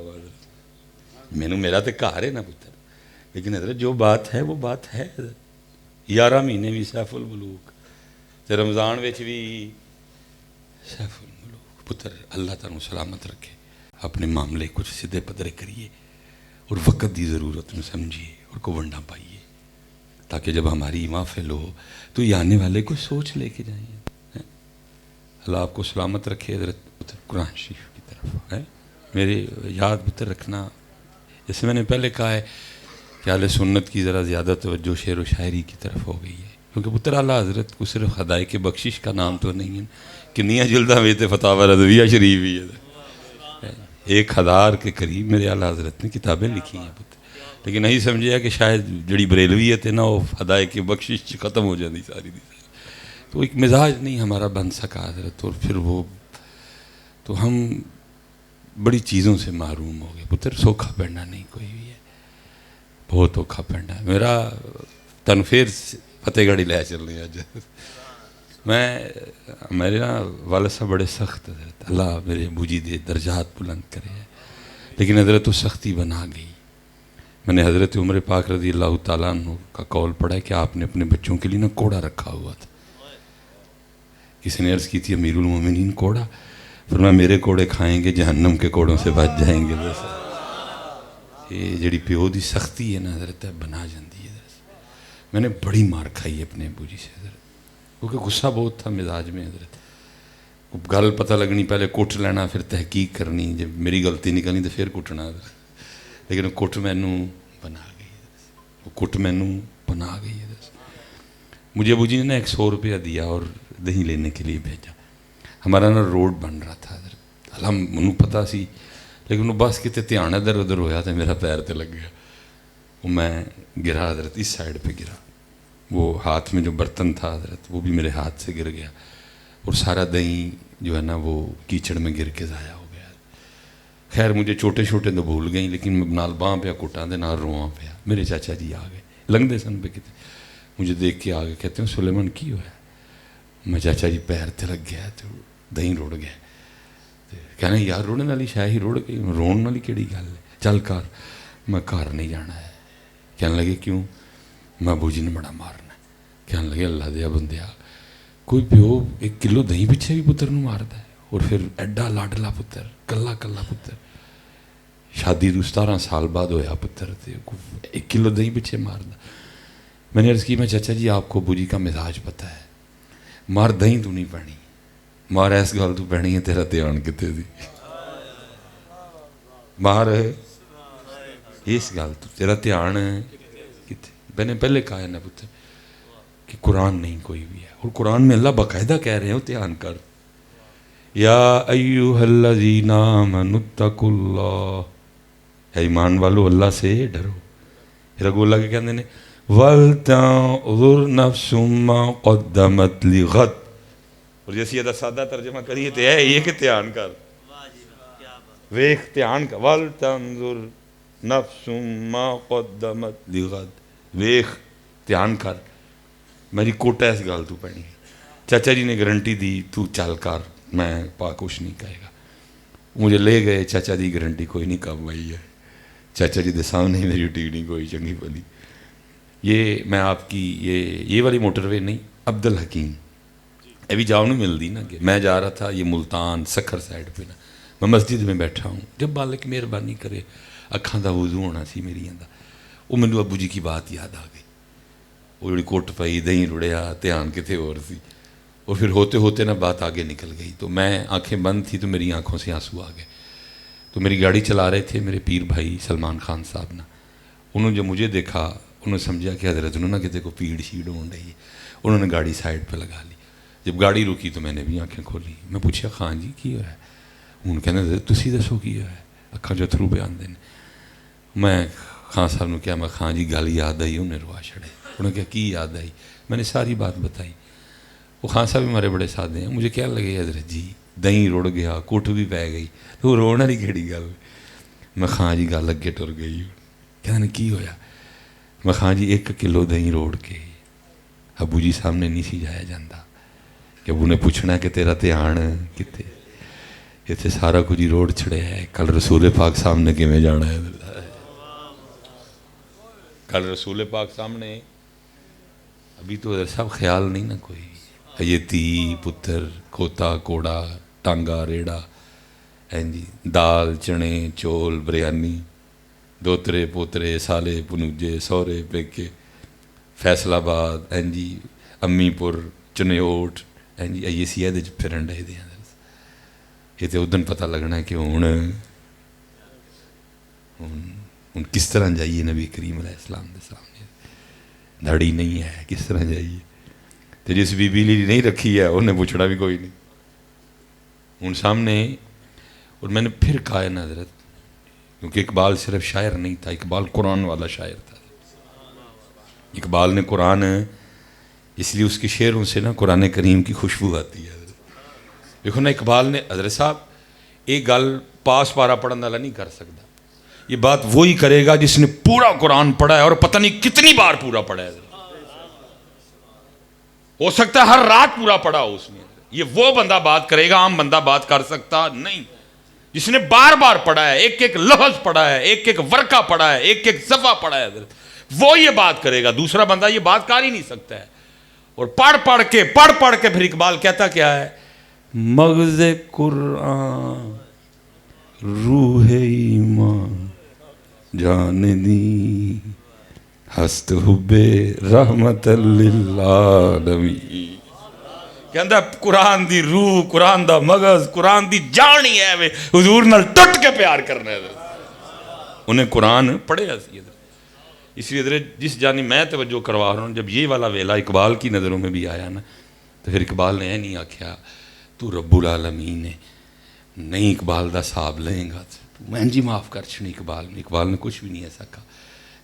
[SPEAKER 1] مینوں میرا تو گھر ہے نا پتر. لیکن حضرت جو بات ہے وہ بات ہے. 11 مہینے بھی سیف الملوک تے رمضان وچ بھی سیف الملوک. پتر اللہ تعالیٰ سلامت رکھے, اپنے معاملے کچھ سیدھے پدرے کریے اور وقت دی ضرورت میں سمجھیے اور کو ونڈا پائیے, تاکہ جب ہماری محفل ہو تو یہ آنے والے کو سوچ لے کے جائیں. اللہ آپ کو سلامت رکھے. حضرت پتر قرآن شریف کی طرف ہے میرے یاد پتر رکھنا. جیسے میں نے پہلے کہا ہے کہ اہل سنت کی ذرا زیادہ توجہ شعر و شاعری کی طرف ہو گئی ہے, کیونکہ پتر اعلیٰ حضرت کو صرف خدائے کے بخشش کا نام تو نہیں ہے, کنیاں جلدہ میں تے فتاوی رضویہ شریف ہی ہے. 1000 کے قریب میرے اعلیٰ حضرت نے کتابیں لکھی ہیں پتر. لیکن نہیں سمجھا کہ شاید جڑی بریلویت ہے نا وہ خدائے کے بخشش ختم ہو جاتی ساری دی. تو ایک مزاج نہیں ہمارا بن سکا حضرت, اور پھر وہ تو ہم بڑی چیزوں سے محروم ہو گئے پتر. سوکھا پڑنا نہیں کوئی بھی ہے, بہت اوکھا پڑنا ہے. میرا تنفیر فتح گڑھی لے چل رہی ہے اج. میرے نا والد صاحب بڑے سخت حضرت, اللہ میرے ابو جی دے درجات بلند کرے, لیکن حضرت تو سختی بنا گئی. میں نے حضرت عمر پاک رضی اللہ تعالیٰ عنہ کا قول پڑھا ہے کہ آپ نے اپنے بچوں کے لیے نا کوڑا رکھا ہوا تھا. کسی نے عرض کی تھی امیر المومنین کوڑا, فرمایا میرے کوڑے کھائیں گے جہنم کے کوڑوں سے بچ جائیں گے. یہ جڑی پیو دی سختی ہے نا حضرت بنا جاندی ہے. میں نے بڑی مار کھائی ہے اپنے ابو جی سے حضرت, کیونکہ غصہ بہت تھا مزاج میں حضرت. گل پتہ لگنی پہلے کٹ لینا پھر تحقیق کرنی, جب میری غلطی نکلنی تو پھر کٹنا حضرت. لیکن کٹ مینوں بنا گئی, وہ کٹ مینوں بنا گئی حضرت. مجھے ابو جی نے نا 100 روپیہ دیا اور دہی لینے کے لیے بھیجا. ہمارا نا روڈ بن رہا تھا حضرت, ہم منوں پتہ سی, لیکن وہ بس کتے دھیان ادھر ادھر ہویا تو میرا پیر تے لگ گیا. وہ میں گرا حضرت, اس سائڈ پہ گرا. وہ ہاتھ میں جو برتن تھا حضرت وہ بھی میرے ہاتھ سے گر گیا, اور سارا دہی جو ہے نا وہ کیچڑ میں گر کے ضائع ہو گیا. خیر مجھے چھوٹے چھوٹے تو بھول گئیں, لیکن میں نال باں پہ کٹاں دے نال رواں پہ. میرے چاچا جی آ گئے, لنگدے سن پہ کتے, مجھے دیکھ کے آ گئے, کہتے ہیں سلیمان کی ہوا ہے؟ میں چاچا جی پیر تے لگ گیا تو دہی رڑ گیا. کہنا یار روڑنے والی شاہ ہی رڑ گئی, رون والی کیڑی گل ہے, چل کر میں گھر نہیں جانا ہے. کہنے لگے کیوں؟ میں ابو جی نے بڑا مارنا. کہنے لگے اللہ دیا بندیا, کوئی پیو 1 کلو دہی پیچھے بھی پتر نو مارتا ہے, اور پھر ایڈا لاڈلا پتر, کلا کلا پتر, شادی تو 17 سال بعد ہویا پتر, 1 کلو دہی پیچھے ماردا. میں نے عرض کی میں چاچا جی آپ کو ابو جی کا مزاج پتہ ہے, مار دہی تو نہیں پینی, مار ایس گل تو پینی ہے تیرا دھیان کتے دی, مار اس گل تو تیرا دھیان کتے. میں نے پہلے کہا ہے نا پتر کہ قرآن نہیں کوئی بھی ہے, اور قرآن میں اللہ باقاعدہ کہہ رہے ہیں دھیان کر, یا ایوہ الذین آمنوا اتقوا اللہ, اے ایمان والو اللہ سے ڈرو. پھر اگو اللہ کے کہتے ہیں وَلْتَنْظُرْ نَفْسٌ مَّا قَدَّمَتْ لِغَدٍ. اور جیسے یہ سادہ ترجمہ کریے تو ہے یہ کہ دھیان کر ویخ دھیان کر وَلْتَنْظُرْ نَفْسٌ مَّا قَدَّمَتْ لِغَدٍ. ویخ دھیان کر میری کوٹا اس گل تو پہنی. چاچا جی نے گارنٹی دی تو چل کر میں پا کچھ نہیں کہے گا. مجھے لے گئے چاچا دی گارنٹی کوئی نہیں کام آئی ہے. چاچا جی دے سامنے میری ٹیک نہیں کوئی چنگی بلی. یہ میں آپ کی یہ والی موٹر وے نہیں عبد الحکیم یہ بھی جاؤ نہیں ملتی نا کہ میں جا رہا تھا یہ ملتان سکھر سائڈ پہ نا میں مسجد میں بیٹھا ہوں جب مالک مہربانی کرے اکھاں دا وضو ہونا سی میری دا وہ مینوں ابو جی کی بات یاد آ گئی. وہ جڑی کوٹ پائی دہیں رڑیا دھیان کتے اور سی اور پھر ہوتے ہوتے نا بات آگے نکل گئی. تو میں آنکھیں بند تھی تو میری آنکھوں سے آنسو آ گئے. تو میری گاڑی چلا رہے تھے میرے پیر بھائی سلمان خان صاحب نا. انہوں نے جب مجھے دیکھا انہوں نے سمجھا کہ حضرت انہوں نے کتے کو پیڑ شیڑ ہو رہی ہے. انہوں نے گاڑی سائڈ پہ لگا لی. جب گاڑی رکی تو میں نے بھی آنکھیں کھولی. میں پوچھا خان جی کی ہوا ہے. انہوں نے کہنا تسی دسو کی ہوا ہے اکھاں جو تھرو بیان دین. میں خان صاحب نے کیا میں خان جی گل یاد آئی انہیں روا چھڑے. انہوں نے کہا کی یاد آئی میں نے ساری بات بتائی. وہ خان صاحب ہمارے بڑے سادے ہیں. مجھے کیا لگے حضرت جی دہیں رڑ گیا کوٹ بھی پی گئی تو رونا نہیں کہڑی گل. میں خان جی گل اگے ٹر گئی. کہنے کی ہویا میں خان جی 1 کلو دہیں روڑ کے ابو جی سامنے نہیں سی جایا جاندہ کہ ابو نے پوچھنا کہ تیرا دھیان کتے اتنے سارا کچھ ہی روڑ چھڑے ہے. کل رسول پاک سامنے کیویں جانا ہے. کل رسول پاک سامنے ابھی تو سب خیال نہیں نا کوئی. یہ تی پتر کھوتا کوڑا ٹانگا ریڑا جی دال چنے چول بریانی دوترے پوترے سالے پنوجے سورے پیکے فیصل آباد جی امی پور چنیوٹ جی یہ سی ہے پھرن ڈے دیا. یہ تو ادن پتہ لگنا ہے کہ ہوں کس طرح جائیے نبی کریم علیہ السلام دے سامنے. دھڑی نہیں ہے کس طرح جائیے. تو جس بی بی لی نہیں رکھی ہے انہیں پوچھنا بھی کوئی نہیں. ان سامنے اور میں نے پھر کہا ہے نا حضرت کیونکہ اقبال صرف شاعر نہیں تھا اقبال قرآن والا شاعر تھا. اقبال نے قرآن اس لیے اس کے شعروں سے نا قرآن کریم کی خوشبو آتی ہے. دیکھو نا اقبال نے حضرت صاحب ایک گل پاس پارا پڑھنے والا نہیں کر سکتا. یہ بات وہی کرے گا جس نے پورا قرآن پڑھا ہے اور پتہ نہیں کتنی بار پورا پڑھا ہے. ہو سکتا ہے ہر رات پورا پڑھا ہو اس نے. یہ وہ بندہ بات کرے گا عام بندہ بات کر سکتا نہیں. جس نے بار بار پڑھا ہے ایک ایک لفظ پڑھا ہے ایک ایک ورقہ پڑھا ہے ایک ایک صفحہ پڑھا ہے وہ یہ بات کرے گا. دوسرا بندہ یہ بات کر ہی نہیں سکتا ہے. اور پڑھ پڑھ کے پھر اقبال کہتا کیا ہے مغز قرآن روح ایمان جان دی ہست حب رحمت للعالمین. کہندا قرآن دی روح قرآن دا مغز قرآن دی جان ہی ہے حضور نال ٹٹ کے پیار کرنا ہے. انہیں قرآن پڑھے سی. اس لیے جس جانی میں توجہ کروا رہا ہوں جب یہ والا ویلا اقبال کی نظروں میں بھی آیا نا تو پھر اقبال نے نہیں آکھیا تو رب العالمین ہے نہیں اقبال دا صاحب لیں گا میں جی معاف کر چھنی. اقبال نے کچھ بھی نہیں ایسا کہا.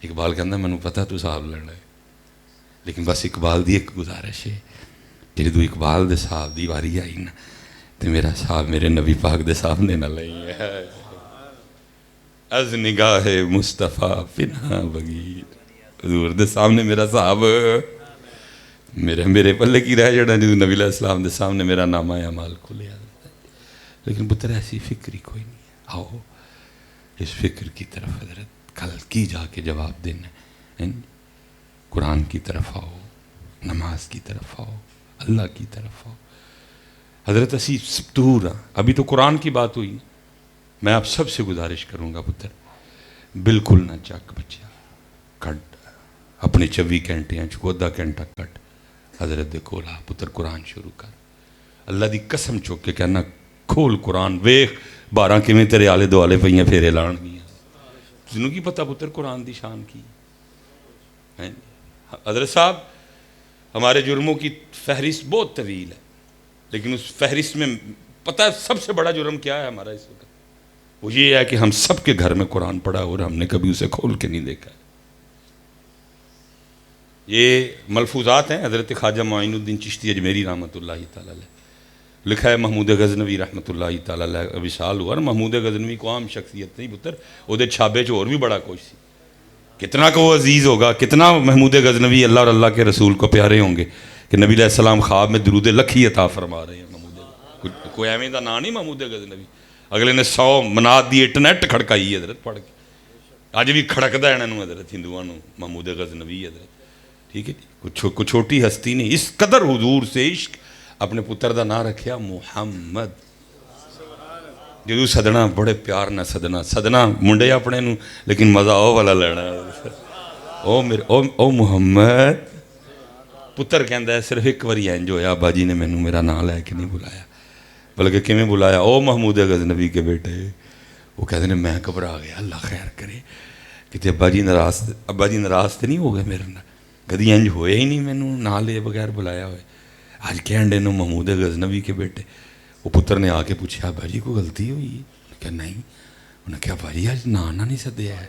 [SPEAKER 1] اقبال کہندا میں نے پتا تو صاحب لینا ہے لیکن بس اقبال دی ایک گزارش ہے جدو اقبال دے صاحب دی واری آئی نا تو میرا صاحب میرے نبی پاک دے سامنے نہ لئی ہے. از نگاہ مصطفیٰ پناہ بغیر حضور دے سامنے میرا صاحب میرے پلے کی رہ جڑا جدو نبی علیہ السلام دے سامنے میرا نامہ اعمال کھلیا. لیکن پتر ایسی فکر ہی کوئی نہیں ہے. آؤ اس فکر کی طرف حضرت کل کی جا کے جواب دینا. قرآن کی طرف آؤ نماز کی طرف آؤ اللہ کی طرف آؤ. حضرت اسی دور ابھی تو قرآن کی بات ہوئی. میں آپ سب سے گزارش کروں گا پتر بالکل نہ چک بچیا کٹ اپنے 24 گھنٹے چکو ادھا گھنٹہ کٹ حضرت دے کول آ پتر قرآن شروع کر. اللہ دی قسم چوک کے کہنا کھول قرآن ویخ 12 کیویں تیرے آلے دوالے پئیاں پھیرے لان گیا. تینوں کی پتہ پتر قرآن دی شان کی. حضرت صاحب ہمارے جرموں کی فہرست بہت طویل ہے لیکن اس فہرست میں پتہ ہے سب سے بڑا جرم کیا ہے ہمارا اس وقت. وہ یہ ہے کہ ہم سب کے گھر میں قرآن پڑھا اور ہم نے کبھی اسے کھول کے نہیں دیکھا. یہ ملفوظات ہیں حضرت خواجہ معین الدین چشتی اجمیری رحمۃ اللہ تعالی علیہ. لکھا ہے محمود غزنوی رحمۃ اللہ تعالی علیہ وصال ہوا. محمود غزنوی کو عام شخصیت نہیں پتر, وہ چھابے چ اور بھی بڑا کچھ سی. کتنا کو وہ عزیز ہوگا, کتنا محمود غزنوی اللہ اور اللہ کے رسول کو پیارے ہوں گے کہ نبی علیہ السلام خواب میں درود لکھی عطا فرما رہے ہیں. محمود کوئی ایویں دا نام نہیں محمود غزنوی. اگلے نے 100 مناد دی انٹرنیٹ کھڑکائی حضرت پڑھ کے. اج بھی کھڑکدا ہے انہوں حضرت ہندوؤں محمود غزنوی حضرت. ٹھیک ہے جی, کوئی چھوٹی ہستی نہیں. اس قدر حضور سے عشق, اپنے پتر دا نام رکھیا محمد. جدو سدنا بڑے پیار نہ سدنا منڈے اپنے نو, لیکن مزہ او والا لینا. او محمد پتر کہندا ہے صرف ایک واری انج ہویا ابا جی نے مینوں میرا نام لے کے نہیں بلایا, بلکہ کیویں بلایا, او محمود غزنوی کے بیٹے. وہ کہتے ہیں میں گھبرا گیا, اللہ خیر کرے کہ ابا جی ناراض تے نہیں ہو گئے میرے نال, کدی انج ہوئے ہی نہیں مینوں نام لے بغیر بلایا ہوئے. آج کہن ڈے نو محمود غزنوی کے بیٹے. وہ پتر نے آ کے پوچھا ابا جی کوئی غلطی ہوئی ہے؟ کہ نہیں. انہوں نے کہا ابا جی آج نہ نہیں سدیا ہے,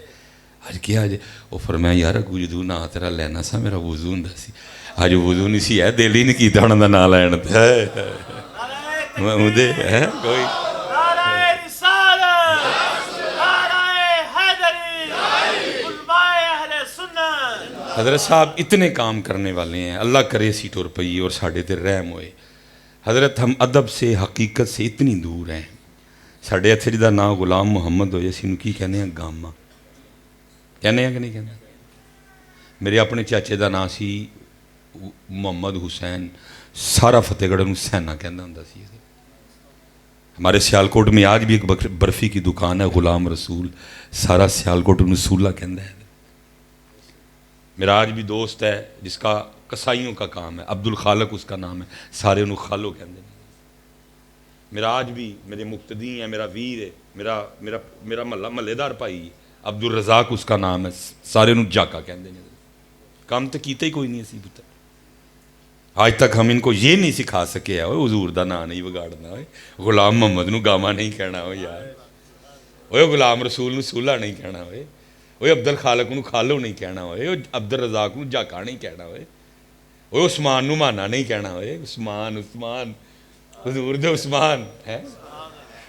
[SPEAKER 1] آج کیا آج؟ وہ فرمایا یار اگو جدو نا تیرا لینا سا میرا وضو ہوں سی, آج وضو نہیں سی ہے, دل ہی نہیں کیتا انہوں کا نام لین. محمود ہے کوئی حضرت صاحب اتنے کام کرنے والے ہیں, اللہ کرے سی ٹر پئی اور ساڑھے تے رحم ہوئے. حضرت ہم ادب سے حقیقت سے اتنی دور ہیں. ساڑھے اتھے جدا نا غلام محمد ہوئے سی, کی کہنے ہیں گاما, کہنے ہیں کہ نہیں کہنے. میرے اپنے چاچے دا نا سی محمد حسین, سارا فتح گڑھ نو سینہ کہنا ہوندا سی. ہمارے سیالکوٹ میں آج بھی ایک برفی کی دکان ہے غلام رسول, سارا سیالکوٹ نو سولہ کہندا ہے. میرا آج بھی دوست ہے جس کا کسائیوں کا کام ہے, عبد الخالق اس کا نام ہے, سارے انہوں خالو کہندے ہیں. میرا آج بھی میرے مقتدی ہیں, میرا ویر ہے, میرا محلے دار بھائی ہے, عبد الرزاق اس کا نام ہے, سارے انہوں جاکا کہندے ہیں. کام تو کیتا ہی کوئی نہیں اسی پتر. آج تک ہم ان کو یہ نہیں سکھا سکے ہوئے حضور دا نام نہیں بگاڑنا ہوئے, غلام محمد نو گاما نہیں کہنا ہوئے یار, وہ غلام رسول نو سولہ نہیں کہنا ہوئے, وہ عبد الخالق نو خالو نہیں کہنا ہوئے, وہ عبد الرزاق نو جاکا نہیں کہنا ہوئے, وہ عثمان نو مانا نہیں کہنا ہوئے. عثمان حضور دے عثمان ہے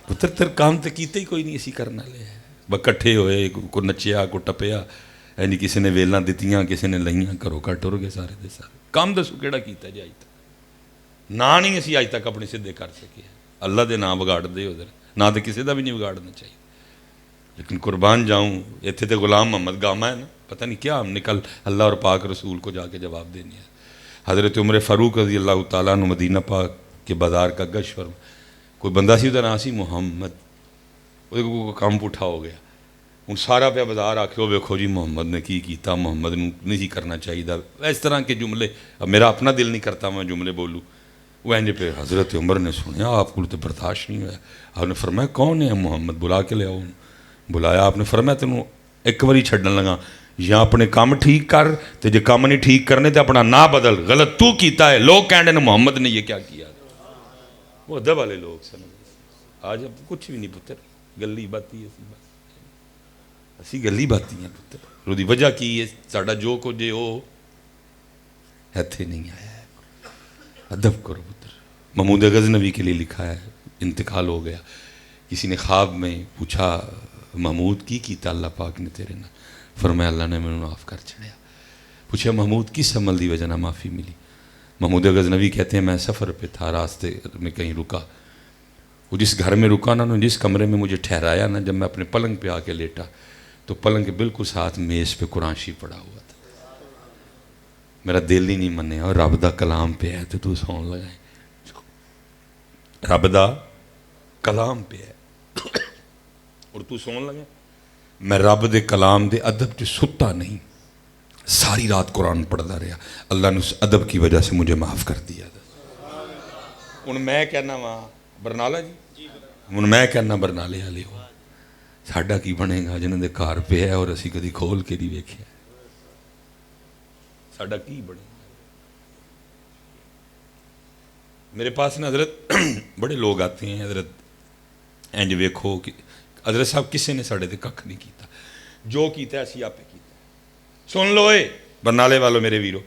[SPEAKER 1] پتر. تر کام تو کیتے ہی کوئی نہیں اسی کرنا لے. بس کٹھے ہوئے, کو نچیا کو ٹپیا, یعنی کسی نے ویلاں دتیاں کسی نے لئیاں, گھروں کا ٹر گئے سارے دے سارے. کام دسو کیڑا کیتا جی اج تک؟ نہ نہیں اسی اج تک اپنے سدھے کر سکے. اللہ دے نام بگاڑ دے ادھر, نہ تو کسی دا بھی نہیں بگاڑنا چاہیے. لیکن قربان جاؤں اتنے تو غلام محمد گاما ہے نا, پتہ نہیں کیا ہم نکل اللہ اور پاک رسول کو جا کے جواب دینے ہیں. حضرت عمر فاروق رضی اللہ تعالیٰ عنہ مدینہ پاک کے بازار کا گشت فرما, کوئی بندہ سی ادھر سی محمد, وہ کام پٹھا ہو گیا. ہوں سارا پہ بازار آخو ویکھو جی محمد نے کی کیتا, محمد نو نہیں کرنا چاہیے. اس طرح کے جملے, اب میرا اپنا دل نہیں کرتا میں جملے بولوں. وہ انج پہ حضرت عمر نے سنیا, آپ کو تو برداشت نہیں ہوا. آپ نے فرمایا کون ہے محمد, بلا کے لے آؤ. بلایا, آپ نے فرمایا تینوں ایک واری چھڈن لگا, یا اپنے کام ٹھیک کر, تو جے کام نہیں ٹھیک کرنے تو اپنا نا بدل, غلط تو کیتا ہے. لوگ کہنے نے محمد نے یہ کیا کیا. وہ ادب والے لوگ سن. آج اب کچھ بھی نہیں پتر, گلی باتی اسی گلی باتی ہیں پتر. وہ وجہ کی ہے ساڈا جو کو جے ہو ایتھے نہیں آیا ہے. ادب کرو پتر. محمود غزنوی کے لیے لکھا ہے, انتقال ہو گیا. کسی نے خواب میں پوچھا محمود کی کیتا اللہ پاک نے تیرے نال؟ فرمایا اللہ نے میں معاف کر چھڑیا. پوچھا محمود کس عمل دی وجہ نہ معافی ملی؟ محمود غزنوی کہتے ہیں میں سفر پہ تھا, راستے میں کہیں رکا. وہ جس گھر میں رکا نا, جس کمرے میں مجھے ٹھہرایا نا, جب میں اپنے پلنگ پہ آ کے لیٹا تو پلنگ کے بالکل ساتھ میز پہ قرآن شریف پڑا ہوا تھا. میرا دل ہی نہیں منیا, اور رب دا کلام پہ ہے تو سون لگائیں. رب دا کلام پہ ہے اور تو سون لگے. میں رب دے کلام دے ادب چ ستا نہیں, ساری رات قرآن پڑھتا رہا. اللہ نے اس ادب کی وجہ سے مجھے معاف کر دیا. ہوں میں کہنا وا برنالہ جی, ہوں میں کہنا برنالے والے ہو, ساڈا کی بنے گا جنہوں دے گھر پہ ہے اور اسی کدی کھول کے نہیں ویکھیا. ساڈا کی بنے گا؟ میرے پاس نا حضرت بڑے لوگ آتے ہیں, حضرت انج ویکھو کہ حضرت صاحب کسے نے ساڑے تے ککھ نہیں کیتا, جو کیتا ہے اسی آپ کیتا. سن لو اے برنالے والو میرے ویرو,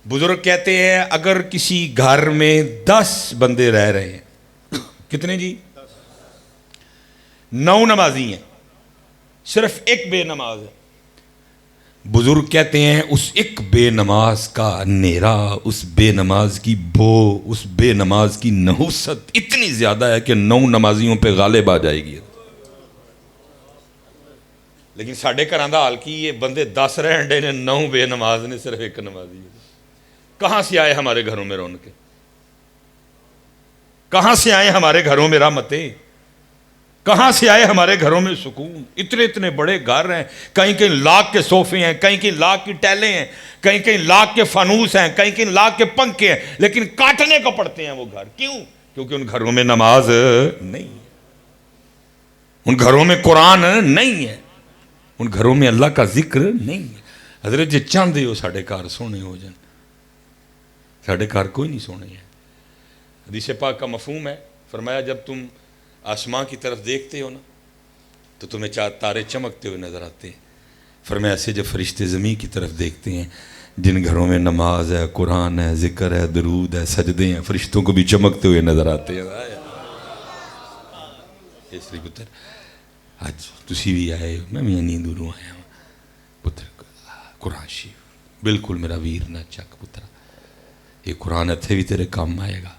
[SPEAKER 1] بزرگ کہتے ہیں اگر کسی گھر میں 10 بندے رہ رہے ہیں، کتنے جی؟ 9 نمازی ہیں، صرف ایک بے نماز ہے، بزرگ کہتے ہیں اس ایک بے نماز کا نیرا، اس بے نماز کی بو، اس بے نماز کی نحوست اتنی زیادہ ہے کہ 9 نمازیوں پہ غالب آ جائے گی۔ لیکن ساڈے گھراں دا حال کی یہ بندے 10 رہن ڈے نے، 9 بے نماز نے، صرف ایک نمازی ہے۔ کہاں سے آئے ہمارے گھروں میں رونقیں؟ کہاں سے آئے ہمارے گھروں میں رحمتیں؟ کہاں سے آئے ہمارے گھروں میں سکون؟ اتنے اتنے بڑے گھر ہیں، کہیں کہیں لاکھ کے صوفے ہیں، کہیں کہیں لاکھ کی ٹیلیں ہیں، کہیں کہیں لاکھ کے فانوس ہیں، کہیں کہیں لاکھ کے پنکھے ہیں، لیکن کاٹنے کو پڑتے ہیں وہ گھر۔ کیوں؟ کیونکہ ان گھروں میں نماز نہیں ہے، ان گھروں میں قرآن نہیں ہے، ان گھروں میں اللہ کا ذکر نہیں ہے۔ حضرت جی چاہتے ہو ساڑھے کار سونے ہو جائیں، ساڑھے کار کوئی نہیں سونے ہیں۔ حدیث پاک کا مفہوم ہے، فرمایا جب تم آسمان کی طرف دیکھتے ہو نا تو تمہیں 4 تارے چمکتے ہوئے نظر آتے ہیں۔ فرمایا ایسے جب فرشتے زمین کی طرف دیکھتے ہیں، جن گھروں میں نماز ہے، قرآن ہے، ذکر ہے، درود ہے، سجدے ہیں، فرشتوں کو بھی چمکتے ہوئے نظر آتے ہیں۔ اس لیے پتر آج تسی بھی آئے ہو، میں بھی اینی دوروں آیا ہوں پتر، قرآن شریف بالکل میرا ویر نہ چک پتر، یہ قرآن اتھے بھی تیرے کام آئے گا،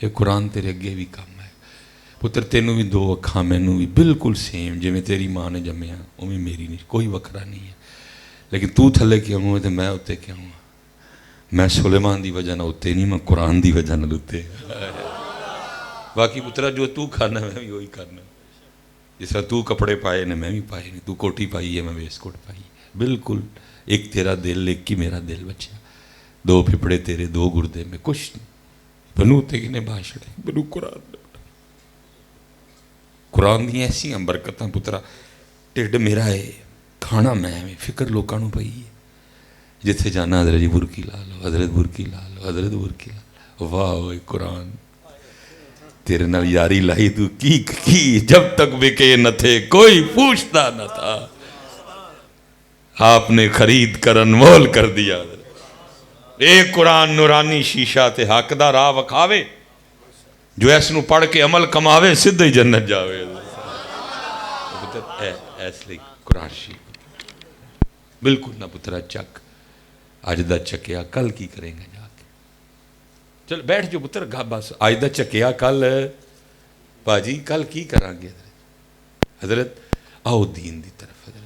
[SPEAKER 1] یہ قرآن تیرے اگے بھی کام آئے گا پتر۔ تینوں بھی 2 اکھاں، مینوں بھی بالکل سیم، جی میں تیری ماں نے جمیا اویں میری نہیں، کوئی وکرا نہیں ہے، لیکن تو تھلے کیوں ہوں تو میں اتنے کیوں ہوں؟ میں سلیمان دی وجہ نہ اتنے نہیں، میں قرآن دی وجہ نہ اتنے۔ باقی پترا جو تو کھانا میں بھی وہی کھانا، جس طرح تو کپڑے پائے نے میں بھی پائے نہیں، تو کوٹی پائی ہے میں ویسٹ کوٹ پائی ہے، بالکل ایک تیرا دل ایک ہی میرا دل بچہ، 2 پھپڑے تیرے 2 گردے میں، کچھ نہیں بنو تے کنے باشڑے بنو قرآن نے۔ قرآن دی ایسی ہم برکتاں پترا، ٹھڈ میرا ہے، کھانا میں فکر لوکاں نوں پئی ہے، جتھے جانا حضرت جی برکی لا لو، حضرت برکی لا لو، حضرت برکی لا لو۔ واہ ہوئے قرآن، تیرے نال یاری لائی تو کی جب تک بکے نہ تھے کوئی پوچھتا نہ تھا، آپ نے خرید کر انمول کر دیا۔ ایک قرآن نورانی شیشہ تے حق دا راہ وکھاوے، جو اس نو پڑھ کے عمل کماوے سدھے ہی جنت جاوے۔ اس لئے قرآن شریف بالکل نہ پترا چک، آج دا چکیا کل کی کریں گے جا کے؟ چل بیٹھ جو پتر، بس آج دا چکیا کل باجی کل کی کریں گے؟ حضرت آؤ دین دی طرف۔ حضرت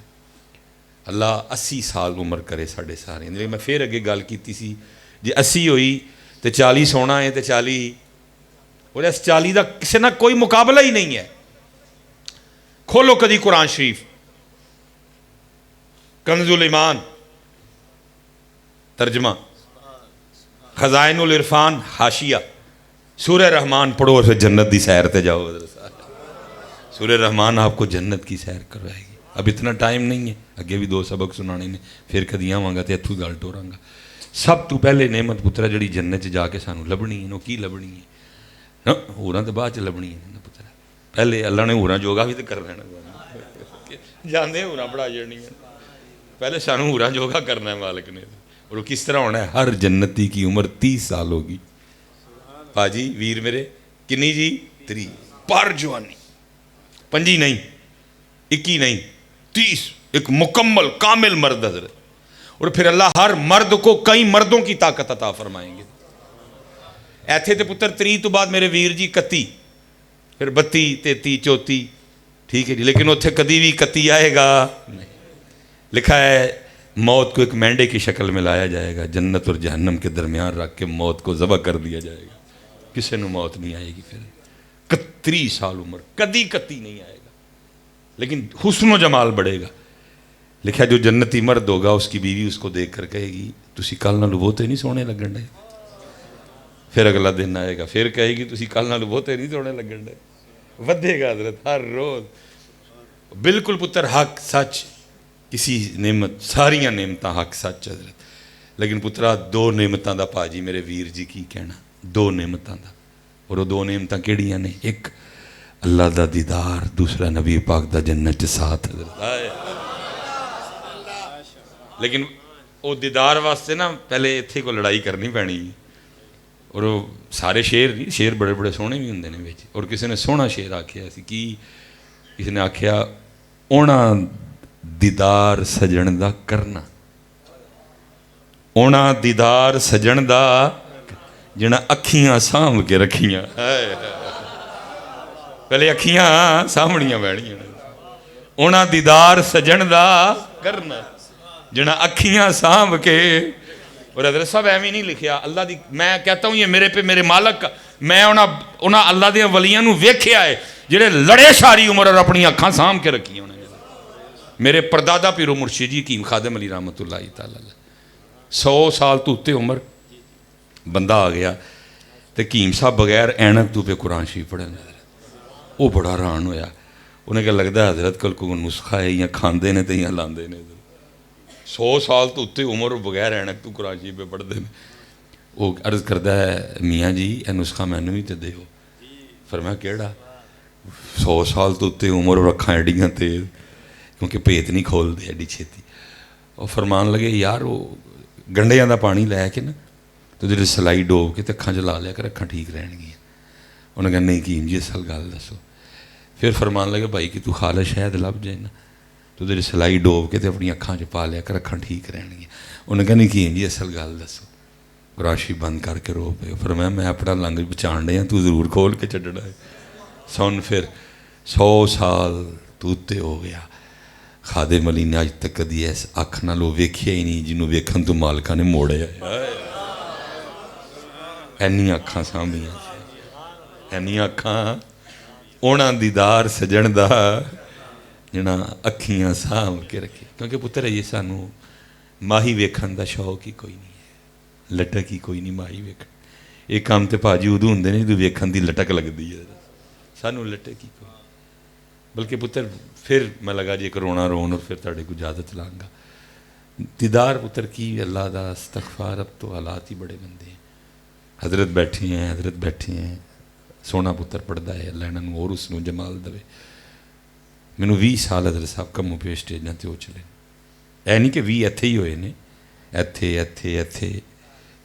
[SPEAKER 1] اللہ 80 سال عمر کرے ساڑھے سارے، میں پھر اگے گال کیتی سی جی 80 ہوئی تو 40 ہونا ہے تو 40، اور اس 40 دا کسی نہ کوئی مقابلہ ہی نہیں ہے۔ کھولو کدی قرآن شریف، کنز الایمان ترجمہ، خزائن العرفان حاشیہ، سورہ رحمان پڑھو اور پھر جنت دی سیر تے جاؤ۔ سورہ رحمان آپ کو جنت کی سیر کروائے گی۔ اب اتنا ٹائم نہیں ہے، اگے بھی 2 سبق سنانے نے، پھر کدی آواں گا تے اتھوں گل ٹوراں گا۔ سب تو پہلے نعمت پترا جڑی جنت جا کے سانو لبنی ہے، وہ کی لبنی ہے؟ ہوراں تے بعد چ لبنی ہے پترا، پہلے اللہ نے ہوراں جوگا بھی تے کر لینا، جاندے ہوراں بڑھا جڑنی ہے، پہلے سانو ہوراں جوگا کرنا ہے مالک نے۔ اور وہ کس طرح ہونا ہے؟ ہر جنتی کی عمر 30 سال ہوگی۔ باجی ویر میرے کنی جی 3 پر جوانی، 5 نہیں 21 نہیں 30، ایک مکمل کامل مرد حضرت۔ اور پھر اللہ ہر مرد کو کئی مردوں کی طاقت عطا فرمائیں گے۔ ایتھے تے پتر 3 تو بعد میرے ویر جی 31، پھر 32 33 34، ٹھیک ہے جی، لیکن اتھے کدی بھی 31 آئے گا نہیں۔ لکھا ہے موت کو ایک مینڈے کی شکل میں لایا جائے گا، جنت اور جہنم کے درمیان رکھ کے موت کو ذبح کر دیا جائے گا، کسی نے موت نہیں آئے گی۔ پھر 31 سال عمر کدی 31 نہیں آئے گا، لیکن حسن و جمال بڑھے گا۔ لکھا جو جنتی مرد ہوگا اس کی بیوی اس کو دیکھ کر کہے گی تسی کل نالوں بہتے نہیں سونے لگن ڈے۔ پھر اگلا دن آئے گا، پھر کہے گی تسی کل نالوں بہتے نہیں سونے لگن ڈے۔ ودھے گا حضرت ہر روز۔ بالکل پتر حق سچ، کسی نعمت ساریاں نعمتاں حق سچ حضرت، لیکن پترا 2 نعمتاں دا پاجی میرے ویر جی کی کہنا، 2 نعمتاں دا، اور وہ 2 نعمتاں کیڑیاں نے؟ ایک اللہ دا دیدار، دوسرا نبی پاک دا جنت ساتھ حضرت۔ لیکن ਉਹ ਦੀਦਾਰ ਵਾਸਤੇ ਨਾ ਪਹਿਲੇ ਇੱਥੇ ਕੋਈ ਲੜਾਈ ਕਰਨੀ ਪੈਣੀ। ਔਰ ਉਹ ਸਾਰੇ ਸ਼ੇਰ ਨਹੀਂ, ਸ਼ੇਰ ਬੜੇ ਬੜੇ ਸੋਹਣੇ ਵੀ ਹੁੰਦੇ ਨੇ ਵਿੱਚ। ਔਰ ਕਿਸੇ ਨੇ ਸੋਹਣਾ ਸ਼ੇਰ ਆਖਿਆ ਸੀ, ਕੀ ਕਿਸੇ ਨੇ ਆਖਿਆ, ਉਹਨਾਂ ਦੀਦਾਰ ਸਜਣ ਦਾ ਕਰਨਾ, ਉਹਨਾਂ ਦੀਦਾਰ ਸਜਣ ਦਾ ਜਿਹਨਾਂ ਅੱਖੀਆਂ ਸਾਂਭ ਕੇ ਰੱਖੀਆਂ। ਪਹਿਲੇ ਅੱਖੀਆਂ ਸਾਂਭਣੀਆਂ ਪੈਣੀਆਂ। ਉਹਨਾਂ ਦੀਦਾਰ ਸਜਣ ਦਾ ਕਰਨਾ ਜਿਹਨਾਂ ਅੱਖੀਆਂ ਸਾਂਭ ਕੇ। اور حضرت صاحب ایویں نہیں لکھیا اللہ دی، میں کہتا ہوں یہ میرے پہ میرے مالک کا، میں انہاں اللہ دے ولیاں نو ویکھیا ہے جڑے لڑے ساری عمر اور اپنی اکھاں سام کے رکھی انہوں نے۔ میرے پردادا پیرو مرشد جی حکیم خادم علی رحمت اللہ تعالی 100 سال تو اتے عمر بندہ آ گیا تے حکیم صاحب بغیر اینک تو پہ قرآن شریف پڑھن، وہ بڑا حیران ہویا۔ انہیں کہ لگتا ہے حضرت کل کوئی نسخہ ہے، یا کھاندے نے تے یا لاندے نے۔ 100 سال تو اتے عمر بغیر اینک تو قرآن شریف پہ پڑھتے ہیں۔ وہ عرض کرتا ہے میاں جی یہ نسخہ مینوں بھی تے دیو۔ فرمایا کیڑا؟ 100 سال تو اتے عمر اور اکھاں ایڈیاں تیز، کیونکہ پیت نہیں کھول دے ایڈی چھیتی۔ اور فرمان لگے یار وہ گنڈیاں دا پانی لے کے نا تو جی سلائی ڈوب کے تے اکھاں چلا لیا کر، اکھاں ٹھیک رہن گیا۔ انہوں نے کہا نہیں حکیم جی اصل گل دسو۔ پھر فرمان لگے بھائی کہ تو خالص شہد لب جائے نا تو تیری سلائی ڈوب کے تے اپنی اکھاں چ پا لیا کر، اکھاں ٹھیک رہن گیا۔ انہوں نے کہا نہیں حکیم جی اصل گل دسو۔ گراشی بند کر کے رو پے۔ فرمایا میں اپنا لنگ بچان ڈیا، تو ضرور کھول کے چڈنا ہے۔ سن پھر 100 سال تو اتے ہو گیا، خادم علی نے اج تک کدی ایس اکھ نال ویکھیا ہی نہیں جنوں ویکھن تو مالکاں نے موڑیا۔ اینی اکھاں سامبھیاں، اینی اکھاں، اونا دیدار سجن دا جنہاں اکھیاں سانبھ کے رکھی۔ کیونکہ پتر یہ سانو ماہی ویکھن دا شوق ہی کوئی نہیں ہے، لٹک ہی کوئی نہیں ماہی ویکھن۔ ایک کام تے پاجی ادو ہوندے نے جدوں ویکھن دی لٹک لگدی ہے، سانو لٹک ہی کوئی۔ بلکہ پتر پھر میں لگا جی ایک رونا رون اور پھر تاڑے کو اجازت لانگا۔ دیدار پتر کی اللہ دا استغفار، اب تو حالات ہی بڑے گندے ہیں۔ حضرت بیٹھے ہیں، حضرت بیٹھے ہیں، سونا پتر پڑھدا ہے، اللہ انہاں نوں اور اس نوں جمال دے۔ مینوں 20 سال حضرت صاحب کموں پہ اسٹیجاں تے ہو چلے، اے نہیں کہ 20 ایتھے ہی ہوئے نے، ایتھے ایتھے ایتھے،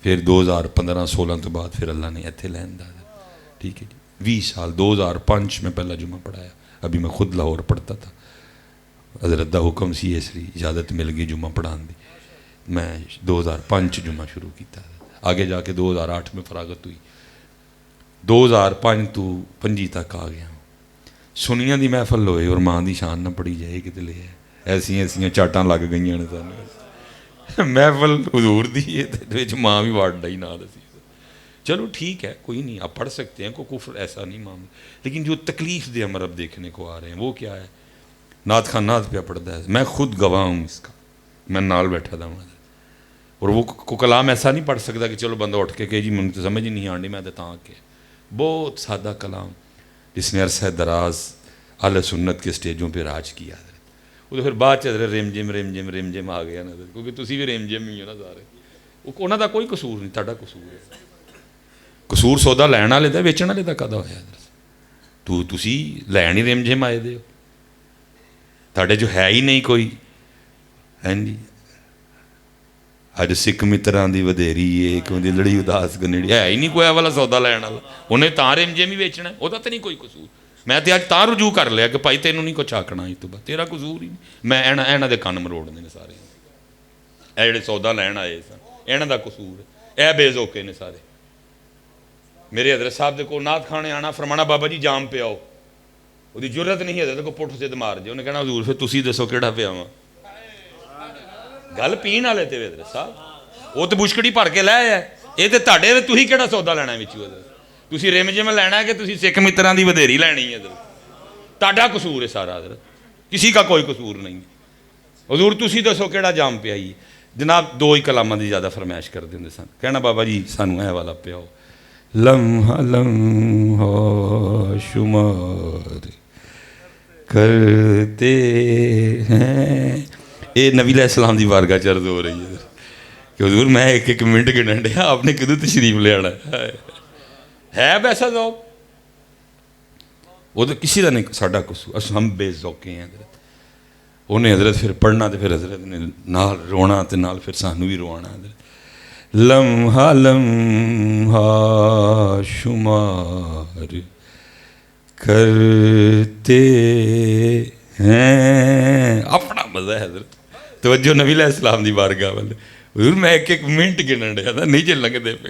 [SPEAKER 1] پھر 2015-16 تو بعد پھر اللہ نے ایتھے لین دا۔ ٹھیک ہے جی، 20 سال 2005 میں پہلا جمعہ پڑھایا، ابھی میں خود لاہور پڑھتا تھا، حضرت دا حکم سی اس لیے اجازت مل گئی جمعہ پڑھان دی۔ میں 2005 جمعہ شروع کیتا، آگے جا کے 2008 میں فراغت ہوئی، 2005 تو 25 تک آ گیا۔ سنیاں دی محفل ہوئے اور ماں دی شان نہ پڑھی جائے کہ لے ایسی ایسیاں چاٹاں لگ گئی نے سانوں۔ محفل حضور دی ہے، ماں بھی واڑ ڈائی نہ دسی۔ چلو ٹھیک ہے، کوئی نہیں، آپ پڑھ سکتے ہیں، کوئی کفر ایسا نہیں معاملہ۔ لیکن جو تکلیف دے امر اب دیکھنے کو آ رہے ہیں وہ کیا ہے؟ نعت خان نعت پہ پڑھتا ہے، میں خود گواہ ہوں اس کا، میں نال بیٹھا تھا وہاں، اور وہ کو کلام ایسا نہیں پڑھ سکتا کہ چلو بندہ اٹھ کے کہ جی مجھے تو سمجھ ہی نہیں آنی میں تو کے۔ بہت سادہ کلام جس نے عرصہ دراز اہل سنت کے سٹیجوں پہ راج کیا۔ وہ تو پھر بعد حضرت ریم جم ریم جم ریم جم آ گیا نا، کیونکہ تسی بھی ریم جم ہی ہو نا سارے۔ انہوں دا کوئی قصور نہیں، تہاڈا قصور ہے۔ قصور سودا لین والے دا، ویچن والے دا کدا ہویا؟ تسی لین ہی ریم جم آئے دے ہو، تہاڈے جو ہے ہی نہیں کوئی۔ ہاں جی، اج سکھ متران دی ودھیری ہے کیوں دی لڑی اداس گنیڑی، ہے ہی نہیں کوئی والا سودا لین والا، انہیں تاں ریم جم ہی ویچنا، وہ تو نہیں کوئی قصور۔ میں تے اج تاں رجوع کر لیا کہ بھائی تینوں نہیں کچھ آکھنا، اس تو بعد تیرا قصور ہی نہیں۔ میں ایناں دے کن مروڑنے نے سارے، اے جڑے سودا لین آئے سن ایناں دا قصور ہے، اے بے ذوقے نے سارے۔ میرے حضرت صاحب دے کو نعت کھانے آنا، فرمانا بابا جی جام پہ آؤ، وہ جرت نہیں حضرت کو پٹھ سے مار جائے، انہیں کہنا حضور پھر تسی دسو کیڑا پہ آواں۔ گل پین والے تے حضرت صاحب، وہ تو بشکڑی بھر کے لے آیا، یہ تو تہاڈے تسی کیڑا سودا لینا وچوں حضرت؟ تسی رم جم لینا ہے کہ تسی سکھ متران دی ودھیری لینی ہے حضرت؟ تہاڈا قصور ہے سارا حضرت، کسی کا کوئی قصور نہیں۔ حضور تسی دسو کیڑا جام پہ آئی؟ جناب 2 ہی کلاماں دی زیادہ فرمائش کر دے سن، کہنا بابا جی سانو اے والا پہ آؤ، لمحہ لمحہ شمار کرتے ہیں۔ یہ نبی علیہ السلام دی بارگاہ چرد ہو رہی ہے کہ حضور میں ایک ایک منٹ گنن ڈیا، آپ نے کدوں تشریف لے آنا ہے؟ ویسا ذوق وہ تو کسی کا نہیں، ساڈا قصور، ہم بے ذوقے ہیں حضرت۔ انہیں حضرت پھر پڑھنا تو پھر حضرت نے نال رونا تو نال پھر سانو بھی روانا. لمحہ لمحہ شمار کرتے ہیں. اپنا مزہ ہے حضرت. توجہ نبی علیہ السلام دی بارگاہ والے. حضور میں ایک ایک منٹ گنن ڈیا تھا نہیں جے لنگدے پے.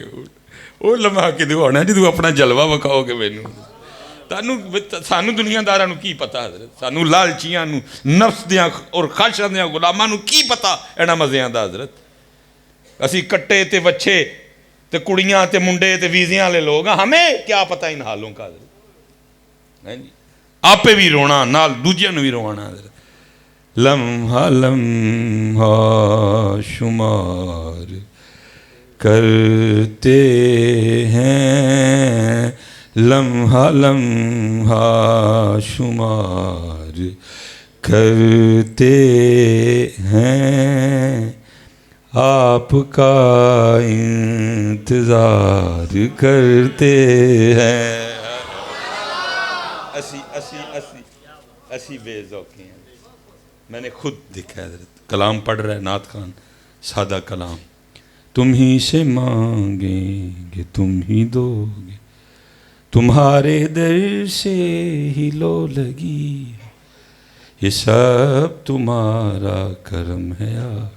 [SPEAKER 1] وہ لمحہ کدوں ہونا جدوں اپنا جلوہ وکھاؤ گے مینوں. سانو دنیا داراں نوں کی پتا حضرت, سانو لالچیاں نوں نفس دیاں اور خواہشاں دیاں غلاماں نوں کی پتا انہاں مزیاں دا حضرت. اسی کٹے تے وچھے تے کڑیاں تے منڈے تے ویزیاں والے لوگ ہیں, ہمیں کیا پتا ان حالوں کا حضرت. آپے بھی رونا نال دوجیاں نوں بھی روانا حضرت. لمحہ لمحہ شمار کرتے ہیں, لمحہ لمحہ شمار کرتے ہیں, آپ کا انتظار کرتے ہیں. اسی بے ذوقی ہیں. میں نے خود دیکھا حضرت. کلام پڑھ رہا ہے نعت خان, سادہ کلام. تم ہی سے مانگیں گے تم ہی دو گے, تمہارے در سے ہی لو لگی, یہ سب تمہارا کرم ہے آقا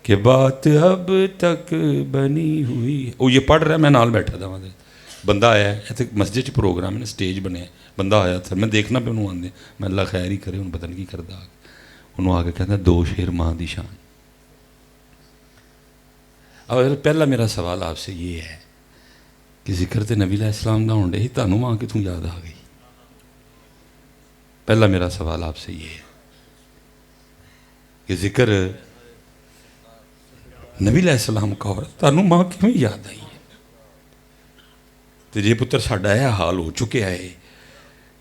[SPEAKER 1] کہ بات اب تک بنی ہوئی. وہ یہ پڑھ رہا ہے, میں نال بیٹھا تھا. بندہ آیا ہے اتنے مسجد چ پروگرام ہے, سٹیج بنیا, بندہ آیا تھا, میں دیکھنا پہ انہوں آدھے, میں اللہ خیر ہی کرے, انہوں پتہ نہیں کی کردا. انہوں آ کے کہتا دو شیر ماں دی شان. اور پہلا میرا سوال آپ سے یہ ہے کہ ذکر تے نبی علیہ السلام دا ہونڈے ہی تانوں ماں کتوں یاد آ گئی. پہلا میرا سوال آپ سے یہ ہے کہ ذکر نبی علیہ السلام کا ہو رہا تانوں ماں کیوں یاد آئی ہے. تو یہ پتر ساڈا یہ حال ہو چکے ہے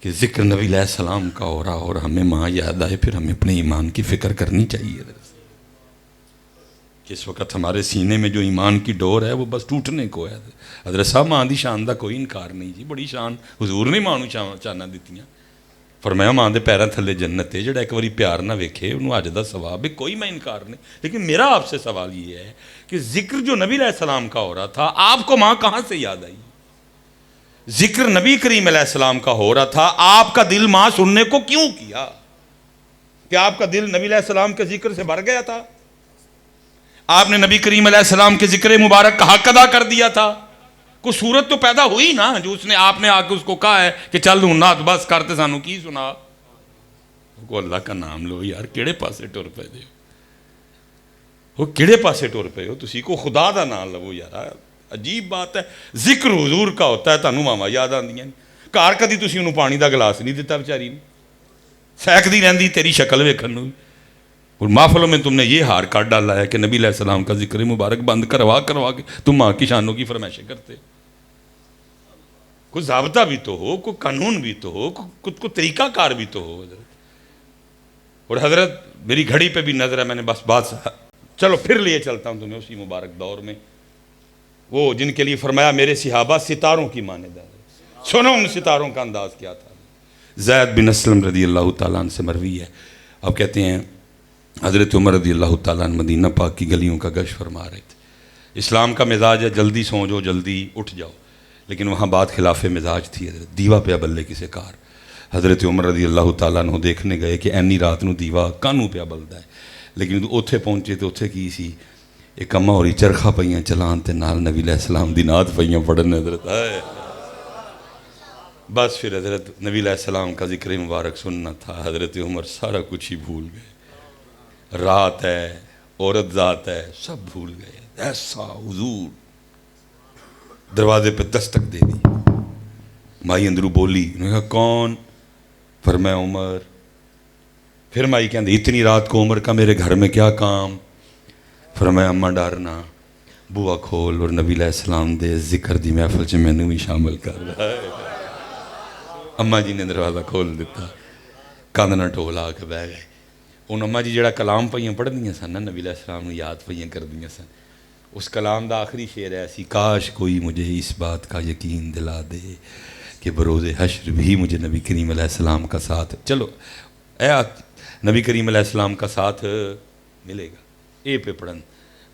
[SPEAKER 1] کہ ذکر نبی علیہ السلام کا ہو رہا اور ہمیں ماں یاد آئے, پھر ہمیں اپنے ایمان کی فکر کرنی چاہیے. اس وقت ہمارے سینے میں جو ایمان کی ڈور ہے وہ بس ٹوٹنے کو ہے. حضرت صاحب ماں دی شان دا کوئی انکار نہیں جی, بڑی شان حضور نے ماں نوں چانا دتیاں. فرمایا ماں دے پیراں تھلے جنت ہے, جڑا ایک واری پیار نہ ویکھے انہوں اج دا ثواب ہے. کوئی میں انکار نہیں, لیکن میرا آپ سے سوال یہ ہے کہ ذکر جو نبی علیہ السلام کا ہو رہا تھا, آپ کو ماں کہاں سے یاد آئی؟ ذکر نبی کریم علیہ السلام کا ہو رہا تھا, آپ کا دل ماں سننے کو کیوں کیا؟ کہ آپ کا دل نبی علیہ السلام کے ذکر سے بھر گیا تھا؟ آپ نے نبی کریم علیہ السلام کے ذکر مبارک کا حق ادا کر دیا تھا؟ کوئی صورت تو پیدا ہوئی نا جو اس نے آپ نے آ کے اس کو کہا ہے کہ چل ہوں نات بس کرتے سانو کی سنا. کو اللہ کا نام لو یار, کیڑے پاسے ٹر پے دے ہو, کیڑے پاسے ٹر پے ہو تسی, کو خدا دا نام لو یار. عجیب بات ہے, ذکر حضور کا ہوتا ہے تانوں ماما یاد آندیاں. گھر کدی تسی انہوں پانی دا گلاس نہیں دیتا بیچاری نے, سینکدی رہندی تیری شکل ویکھن نوں. اور محفلوں میں تم نے یہ ہار کاٹ ڈالا ہے کہ نبی علیہ السلام کا ذکر مبارک بند کروا کے تم ماں کی شانوں کی فرمائشیں کرتے. کوئی ضابطہ بھی تو ہو, کوئی قانون بھی تو ہو, کوئی طریقہ کار بھی تو ہو. اور حضرت میری گھڑی پہ بھی نظر ہے, میں نے بس بات چلو پھر لیے چلتا ہوں تمہیں اسی مبارک دور میں. وہ جن کے لیے فرمایا میرے صحابہ ستاروں کی مانند ہے, سنو ان ستاروں کا انداز کیا تھا. زید بن اسلم رضی اللہ تعالیٰ عنہ سے مروی ہے, اب کہتے ہیں حضرت عمر رضی اللہ تعالیٰ عنہ مدینہ پاک کی گلیوں کا گشت فرما رہے تھے. اسلام کا مزاج ہے جلدی سو جاؤ جلدی اٹھ جاؤ, لیکن وہاں بات خلاف مزاج تھی. حضرت دیوا پہ بلے کسے کار. حضرت عمر رضی اللہ تعالیٰ عنہ دیکھنے گئے کہ اینی رات نو دیوا کانوں پہ بلدا ہے, لیکن اوتھے پہنچے تو اوتھے کی سی ایک اماں ہوری چرخا پئیاں چلان تے نال نبی علیہ السلام دی نعت پئیاں پڑھن. حضرت آئے بس پھر حضرت نبی علیہ السلام کا ذکر مبارک سننا تھا. حضرت عمر سارا کچھ ہی بھول گئے, رات ہے, عورت ذات ہے, سب بھول گئے. ایسا حضور دروازے پہ دستک دے دی. مائی اندرو بولی, انہوں نے کہا کون؟ فرمایا عمر. پھر مائی کہندی اتنی رات کو عمر کا میرے گھر میں کیا کام؟ فرمایا اماں ڈرنا, بوا کھول اور نبی علیہ السلام دے ذکر دی محفل چ مینوں بھی شامل کر رہا ہے. اماں جی نے دروازہ کھول دیتا, کاندنا ٹول آ کے بہ گئے. ان اماں جی جڑا کلام پئیاں پڑھ دیاں سن نا نبی علیہ السلام نے یاد پئیاں کر دیاں سن, اس کلام دا آخری شعر ہے سی, کاش کوئی مجھے اس بات کا یقین دلا دے کہ بروز حشر بھی مجھے نبی کریم علیہ السلام کا ساتھ. چلو نبی کریم علیہ السلام کا ساتھ ملے گا. یہ پہ پڑھن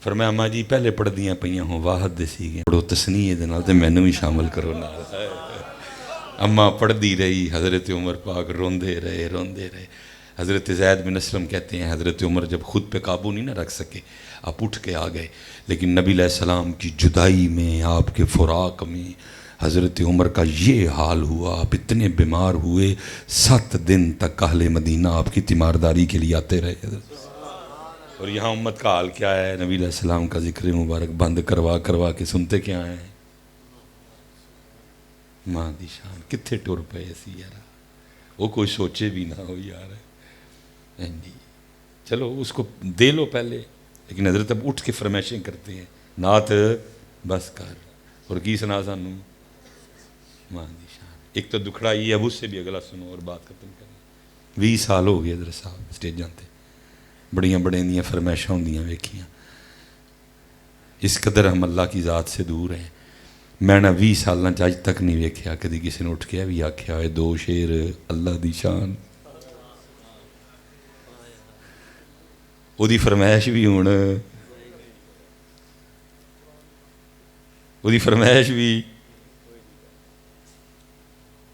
[SPEAKER 1] فرمایا اماں جی پہلے پڑھ دیاں پئیاں ہوں واحد دے سی گئے پڑھو تسنیے دے نال تے مینوں بھی شامل کرو نال. اماں پڑھ دی رہی, حضرت عمر پاک روندے رہے. حضرت زید بن اسلم کہتے ہیں حضرت عمر جب خود پہ قابو نہیں نہ رکھ سکے آپ اٹھ کے آ گئے, لیکن نبی علیہ السلام کی جدائی میں, آپ کے فراق میں حضرت عمر کا یہ حال ہوا. آپ اتنے بیمار ہوئے 7 دن تک اہل مدینہ آپ کی تیمارداری کے لیے آتے رہے. اور یہاں امت کا حال کیا ہے؟ نبی علیہ السلام کا ذکر مبارک بند کروا کے سنتے کیا ہیں؟ ماں دی شان کتھے ٹر پے سی یار, وہ کوئی سوچے بھی نہ ہو یار. چلو اس کو دے لو پہلے, لیکن حضرت اب اٹھ کے فرمائشیں کرتے ہیں نعت بس کر. اور کی سنا سانو ماں دی شان. ایک تو دکھڑا یہ اب اس سے بھی اگلا سنو اور بات ختم کریں. 20 سال ہو گئے حضرت صاحب سٹیجاں تے بڑیاں بڑیاں فرمائشاں ہوندیاں ویکھیاں. اس قدر ہم اللہ کی ذات سے دور ہیں. میں نہ 20 سال اج تک نہیں ویکھیا کدی کسی نے اٹھ کے بھی آکھیا ہوئے 2 شعر اللہ دی شان. وہ دی فرمائش بھی ہوں, وہ دی فرمائش بھی,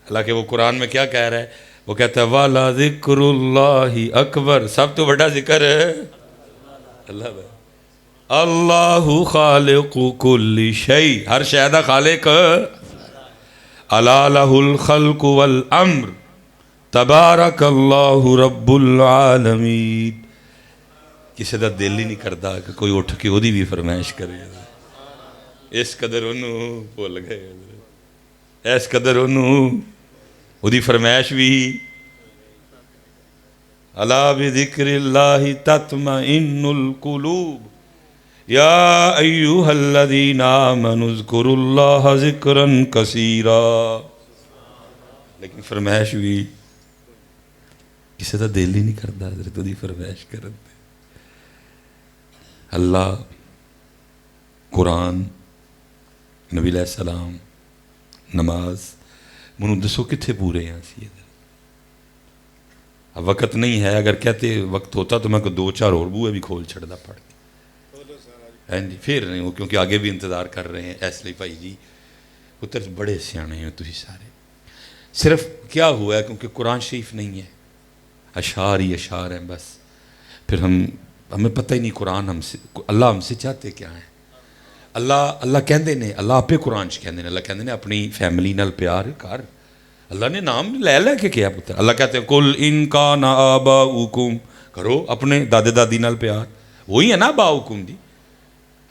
[SPEAKER 1] حالانکہ وہ قرآن میں کیا کہہ رہا ہے؟ وہ کہتا ہے والا ذکر اللہ اکبر, سب تو بڑا ذکر ہے اللہ. اللہ خالق کل شیء, ہر شے دا خالق. الا لہ الخلق والامر تبارک اللہ رب العالمین. کسی دا دل ہی نہیں کرتا کہ کوئی اٹھ کے وہی بھی فرمائش کرے. اس قدر انہوں بھول گئے, اس قدر انہوں وہی فرمائش بھی. الا بذکر اللہ تطمئن القلوب یا ایہا الذین آمنوا اذکروا اللہ ذکرا کثیرا. لیکن فرمائش بھی کسی دا دل ہی نہیں کرتا حضرت وہی فرمائش کرتے. اللہ, قرآن, نبی علیہ السلام, نماز, منو دسو کتھے پورے ہیں اسی. اب وقت نہیں ہے, اگر کہتے وقت ہوتا تو میں کو 2-4 اور بوئے بھی کھول چھڑدا پڑھ کے. جی پھر نہیں ہو کیونکہ آگے بھی انتظار کر رہے ہیں. اس لیے بھائی جی پتر بڑے سیانے ہیں تھی سارے. صرف کیا ہوا ہے کیونکہ قرآن شریف نہیں ہے, اشعار ہی اشعار ہیں بس. پھر ہمیں پتہ ہی نہیں قرآن ہم سے, اللہ ہم سے چاہتے کیا ہیں. اللہ کہندے نے, اللہ آپ قرآن چ کہندے نے, اللہ کہندے نے اپنی فیملی نال پیار کر. اللہ نے نام لے کے کیا پتر. اللہ کہتے ہیں کل ان کان آباؤکم, کرو اپنے دادے دادی نال پیار. وہی ہے نا باؤکم دی.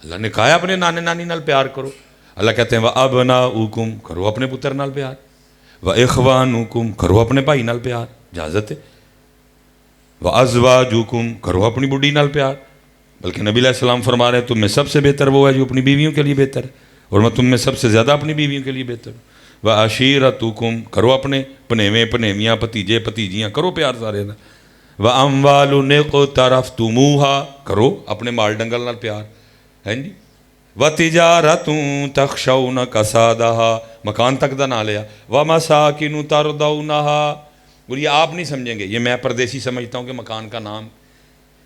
[SPEAKER 1] اللہ نے کہا ہے اپنے نانے نانی نال پیار کرو. اللہ کہتے ہیں وابناؤکم, کرو اپنے پتر نال پیار. واخوانکم, کرو اپنے بھائی نال پیار, اجازت ہے. وازواجکم, کرو اپنی بڈھی نال پیار. بلکہ نبی علیہ السلام فرما رہے ہیں تم میں سب سے بہتر وہ ہے جو اپنی بیویوں کے لیے بہتر ہے, اور میں تم میں سب سے زیادہ اپنی بیویوں کے لیے بہتر ہوں. وعشیرتکم, کرو اپنے پنیویں پنیویاں بھتیجے بھتیجیاں کرو پیار سارے نال. واموال اقترفتموہا, کرو اپنے مال ڈنگل نال پیار ہے جی. وتجارت تخشون کسادہا, مکان تک دا نہ لیا. ومساکن ترضونہا, اور یہ آپ نہیں سمجھیں گے, یہ میں پردیسی سمجھتا ہوں کہ مکان کا نام.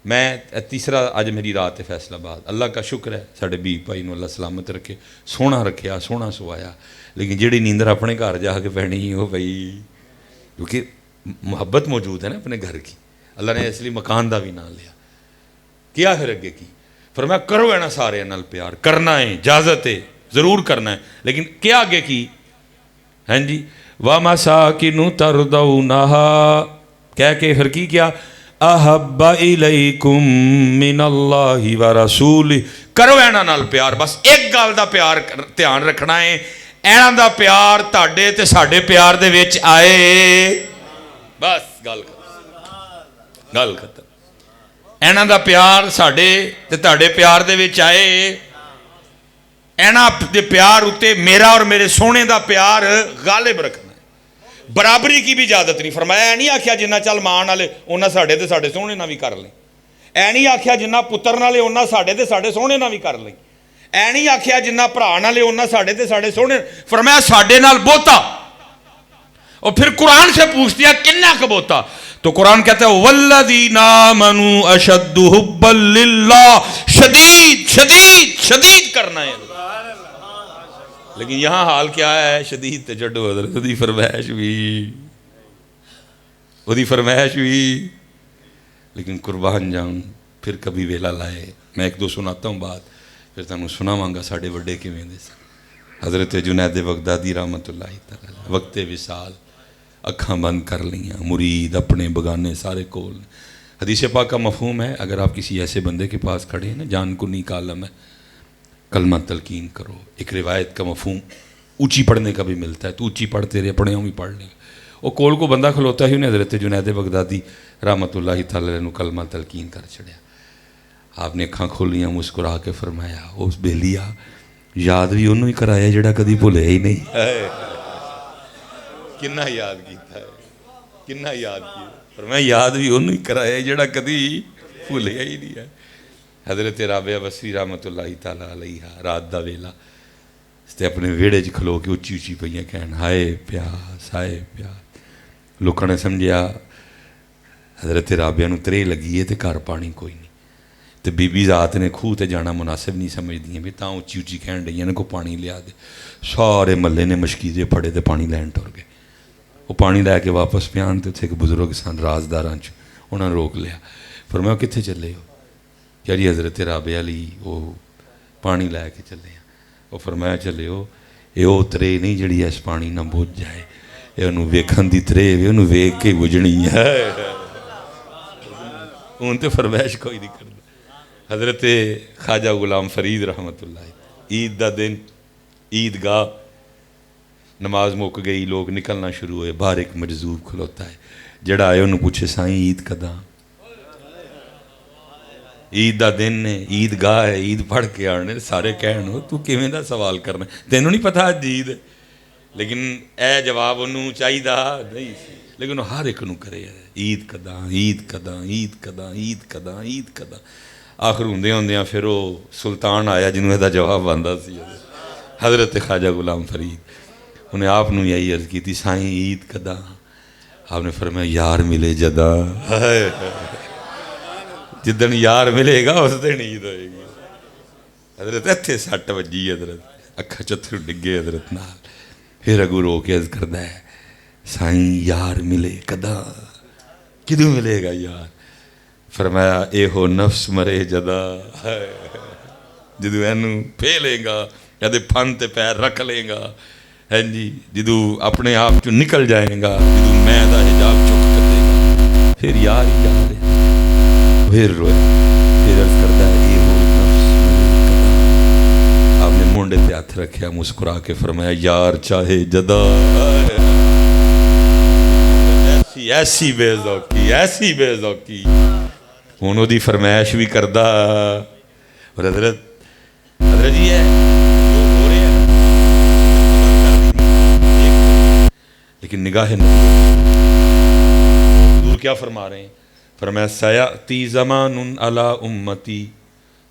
[SPEAKER 1] میں تیسرا آج میری رات ہے فیصل آباد. اللہ کا شکر ہے ساڑھے بی بھائی نو اللہ سلامت رکھے, سونا رکھیا, سونا سوایا. لیکن جیڑی نیندر اپنے گھر جا کے پہنی ہو بھائی, کیونکہ محبت موجود ہے نا اپنے گھر کی. اللہ نے اس لیے مکان دا بھی نہ لیا. کیا پھر اگے کی فرمایا کرو ہے نا سارے نال پیار. کرنا ہے, اجازت ہے, ضرور کرنا ہے, لیکن کیا آگے کی ہیں جی. وَمَسَاكِنُ تَرْضَوْنَهَا, کہہ کے پھر کی کیا احب الیکم من اللہ ورسولہ, کرو اینا نال پیار. بس ایک گل دا پیار دھیان رکھنا ہے, اینا دا پیار تاڑے تے ساڑے پیار دے ویچ آئے. بس گل ختم. اینا دا پیار ساڑے تے تاڑے پیار دے ویچ آئے. اینا دے پیار ہوتے میرا اور میرے سونے دا پیار غالب رکھنا. برابری کی بھی اجازت نہیں. فرمایا اے نہیں آکھیا جنہ چل مان والے انہاں ساڑے تے ساڑے سونے نہ بھی کر لیں. اے نہیں آکھیا جنہ پتر نالے انہاں ساڑے تے ساڑے سونے نہ بھی کر لیں. اے نہیں آکھیا جنہ بھرا نالے انہاں ساڑے تے ساڑے سونے. فرمایا ساڑے نال بوتا. اور پھر قرآن سے پوچھتے ہیں کننا کا بوتا. تو قرآن کہتا ہے والذین آمنوا اشد حبا للہ، شدید شدید شدید کرنا ہے. لیکن یہاں حال کیا ہے؟ شدید تے چھڈو حضرت دی فرمائش بھی لیکن قربان جاؤں پھر کبھی ویلا لائے. میں ایک دو سناتا ہوں بات، پھر تمہیں سناواں گا ساڑھے وڈے کیویں دے سن. حضرت جنید بغدادی رحمت اللہ تعالی وقت وصال اکھاں بند کر لیاں، مرید اپنے بگانے سارے کول. حدیث پاک کا مفہوم ہے اگر آپ کسی ایسے بندے کے پاس کھڑے ہیں نا، جان کنی کا عالم ہے، کلمہ تلقین کرو. ایک روایت کا مفہوم اونچی پڑھنے کا بھی ملتا ہے، تو اونچی پڑھتے رہے پڑھے ہوں بھی پڑھ لیں. وہ کول کو بندہ کھلوتا ہی انہیں حضرت جنید بغدادی رحمت اللہ تعالی نے کلمہ تلقین کر چھڑیا. آپ نے اکھاں کھولیاں، مسکرا کے فرمایا اس بیلیا یاد بھی انہوں ہی کرایا جڑا کدی بھولے ہی نہیں. کنہ یاد کیتا ہے، کنہ یاد کیا. فرمایا یاد بھی انہوں ہی کرایا جڑا کدی بھولے ہی نہیں ہے. حضرت رابعہ بصری رحمت اللہ تعالی علیہ رات دا ویلا تے اپنے ویڑے چ کھلو کے اچھی اچھی پئیاں کہن ہائے پیاس ہائے پیاس. لوکاں نے سمجھیا حضرت رابعہ نو ترے لگی ہے تے گھر پانی کوئی نہیں، تے بی بی ذات نے کھوہ تے جانا مناسب نہیں سمجھ دیاں بھی تاں اچھی اچھی کہن رہیاں نے کو پانی لیا دے. سارے محلے نے مشکیزے پھڑے تے پانی لین ٹر گئے. وہ پانی لے کے واپس پیان تے اتھے ایک بزرگ سن رازداراں چ، انہاں نے روک لیا. فرمایا کتھے چلے ہو؟ کیا جی حضرت رابعہ علی وہ پانی لے کے چلے ہیں. وہ فرمایا چلے ہو یہ وہ ترے نہیں جڑی اس پانی نہ بجھ جائے، یہ انہوں ویکھن دی ترے وے انہوں ویکھ کے بجھنی ہے. ان تے فرمائش کوئی نہیں کرتا. حضرت خواجہ غلام فرید رحمت اللہ عید دا دن عید گاہ نماز مک گئی، لوگ نکلنا شروع ہوئے. باہر ایک مجذوب کھلوتا ہے، جڑا آئے انہوں پوچھے سائیں عید کداں؟ عید دا دن ہے، عید گاہ ہے، عید پڑھ کے آنے. سارے کہنو تو کیویں دا سوال کرنا، تینوں نہیں پتہ آج عید ہے. لیکن اے جواب انہوں چاہی دا نہیں سی، لیکن ہر ایک انہوں کرے عید کداں عید کداں عید کداں عید کداں عید کداں. آخر ہوندیاں پھر وہ سلطان آیا جنہوں دا جواب آندا سی، حضرت خواجہ غلام فرید. انہیں آپ نو یہی عرض کی تھی سائیں عید کداں؟ آپ نے فرمایا یار ملے جدا. جدن یار ملے گا اس دن عید ہوئے گی. حضرت اتھے سٹ وجی، حضرت اکھا چتھر ڈگے حضرت نال. پھر اگو رو کے عرض کردہ ہے سائیں یار ملے کداں؟ کدوں ملے گا یار؟ فرمایا اے ہو نفس مرے جدا، جدو اینو پھیلے گا یا دے پھن تے پیر رکھ لے گا، جی جدو اپنے آپ چو نکل جائے گا، جدو میں دا حجاب چک کر دے گا، پھر یار ہی یار ہے. پھر روئے، پھر عرض کردہ ہے اے ہو نفس مرے کداں. آپ نے مونڈے پہ ہاتھ رکھیا، مسکرا کے فرمایا یار چاہے جدا. ایسی بے ذوقی ایسی بے ذوقی. انہوں دی فرمائش بھی کردہ. اور حضرت جی ہے جو ہو رہے ہیں لیکن نگاہ حضور کیا فرما رہے ہیں؟ فرمایا سیاتی زمان علی امتی،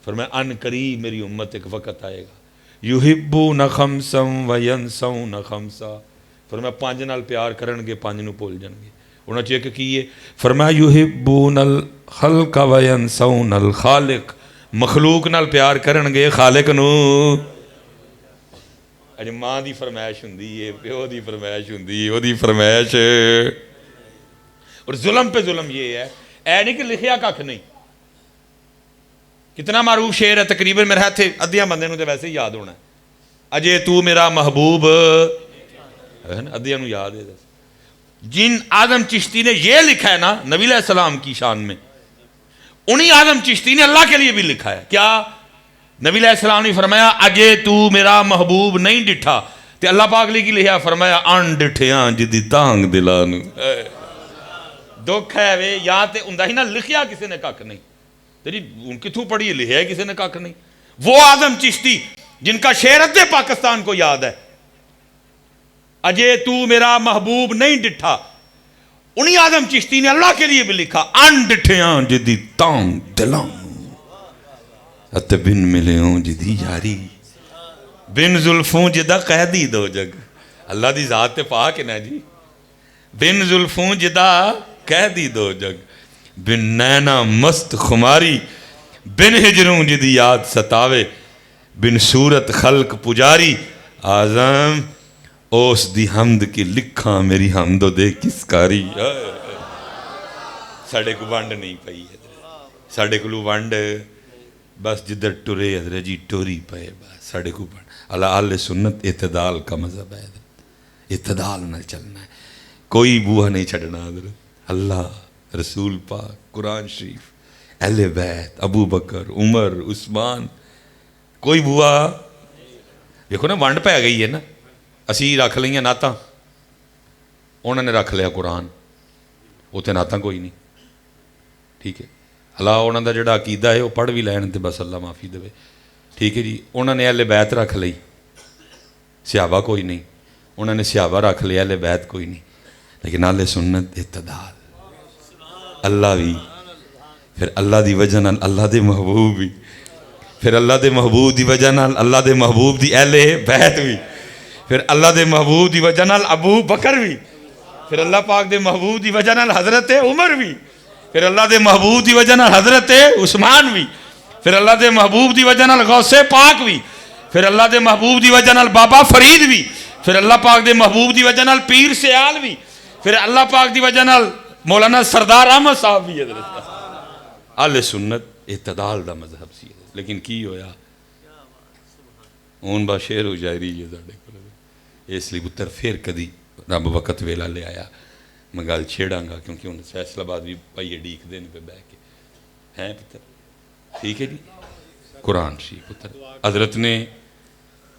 [SPEAKER 1] فرمایا ان قریب میری امت ایک وقت آئے گا یحبون خمسا وینسون خمسا. فرمایا پانچ نال پیار کرن گے، پانچ نو بھول جان گے. انہوں نے چیک کیے، فرمایا یحبون الخلق وینسون الخالق، مخلوق نال پیار کرن گے، خالق نو. اج ماں دی فرمائش ہوندی ہے، پیو دی فرمائش ہوندی ہے، او دی فرمائش. اور ظلم پہ ظلم یہ ہے، اے نہیں کہ لکھیا ککھ نہیں. کتنا معروف شعر ہے، تقریباً میرے ہاتھ ادھیاں بندے نو تے ویسے ہی یاد ہونا ہے. اجے تو میرا محبوب، ادھیاں نو یاد ہے. جن اعظم چشتی نے یہ لکھا ہے نا نبی علیہ السلام کی شان میں، انہی اعظم چشتی نے اللہ کے لیے بھی لکھا ہے. کیا؟ نبی علیہ السلام نے فرمایا اجے تو میرا محبوب نہیں ڈٹھا، تے اللہ پاک لے کی لکھا فرمایا ان ڈٹھیاں جدی تانگ دلانو. دکھ ہے وے یا تے اندہ ہی نہ لکھیا کسی نے کک نہیں، تیری ان کتھوں پڑھی لکھیا ہے کسی نے کک نہیں. وہ اعظم چشتی جن کا شعر ادھے پاکستان کو یاد ہے، اجے تو میرا محبوب نہیں ڈٹھا، انہی اعظم چشتی نے اللہ کے لیے بھی لکھا ان ڈٹھیاں جدی تانگ دلانو. ات بن ملیوں جدی یاری، بن زلفوں جدہ قیدی دو جگ. اللہ دی ذات تے پاک ہے نا جی. بن زلفوں جدہ کہہ دی دو جگ بن نینا مست خماری بن ہجروں جدی یاد ستاوے بن صورت خلق پجاری آزم اوس دی حمد کی لکھاں میری حمد دے کس کاری ساڑے کو وانڈ نہیں پئی ساڑے کو وانڈ بس جدر ٹرے حضرت جی ٹوری پائے بس ساڑے کو وانڈ اللہ آل سنت اعتدال کا مذہب ہے اعتدال نہ چلنا ہے کوئی بوہا نہیں چھڑنا حضرت اللہ رسول پاک قرآن شریف اہل بیت ابو بکر عمر عثمان کوئی بوہا دیکھو نا وانڈ پہ گئی ہے نا اسی رکھ لئیاں ناتاں انہوں نے رکھ لیا قرآن اتنے ناتاں کوئی نہیں ٹھیک ہے اللہ انہوں دا جڑا عقیدہ ہے وہ پڑھ بھی لین تے بس اللہ معافی دے ٹھیک ہے جی انہوں نے اہل بیت رکھ لئی صحابہ کوئی نہیں انہوں نے صحابہ رکھ لیا اہل بیت کوئی نہیں لیکن اہل سنت اعتدال اللہ بھی پھر اللہ دی وجہ نال اللہ دے محبوب بھی پھر اللہ دے محبوب دی وجہ نال اللہ دے محبوب دی اہل بیت بھی پھر اللہ دے محبوب دی وجہ نال ابو بکر بھی پھر اللہ پاک دے محبوب دی وجہ نال حضرت عمر بھی پھر اللہ دے محبوب دی وجہ نال حضرت عثمان بھی پھر اللہ دے محبوب دی وجہ نال غوث پاک بھی پھر اللہ دے محبوب دی وجہ نال بابا فرید بھی پھر اللہ پاک دے محبوب دی وجہ نال پیر سیال بھی پھر اللہ پاک دی وجہ نال مولانا سردار احمد صاحب بھی حضرت اہل سنت اعتدال دا مذہب سی لیکن کی ہویا اون با شیر ہو جائے رہی ہے ساڑے کو اس لیے پتر پھر کدی رب وقت ویلا لے آیا میں گل چھیڑاں گا کیونکہ انہیں فیصلہ باد بھی پائیے ڈیک دین پہ بہ کے ہیں پتر ٹھیک ہے جی قرآن شریف پتر حضرت نے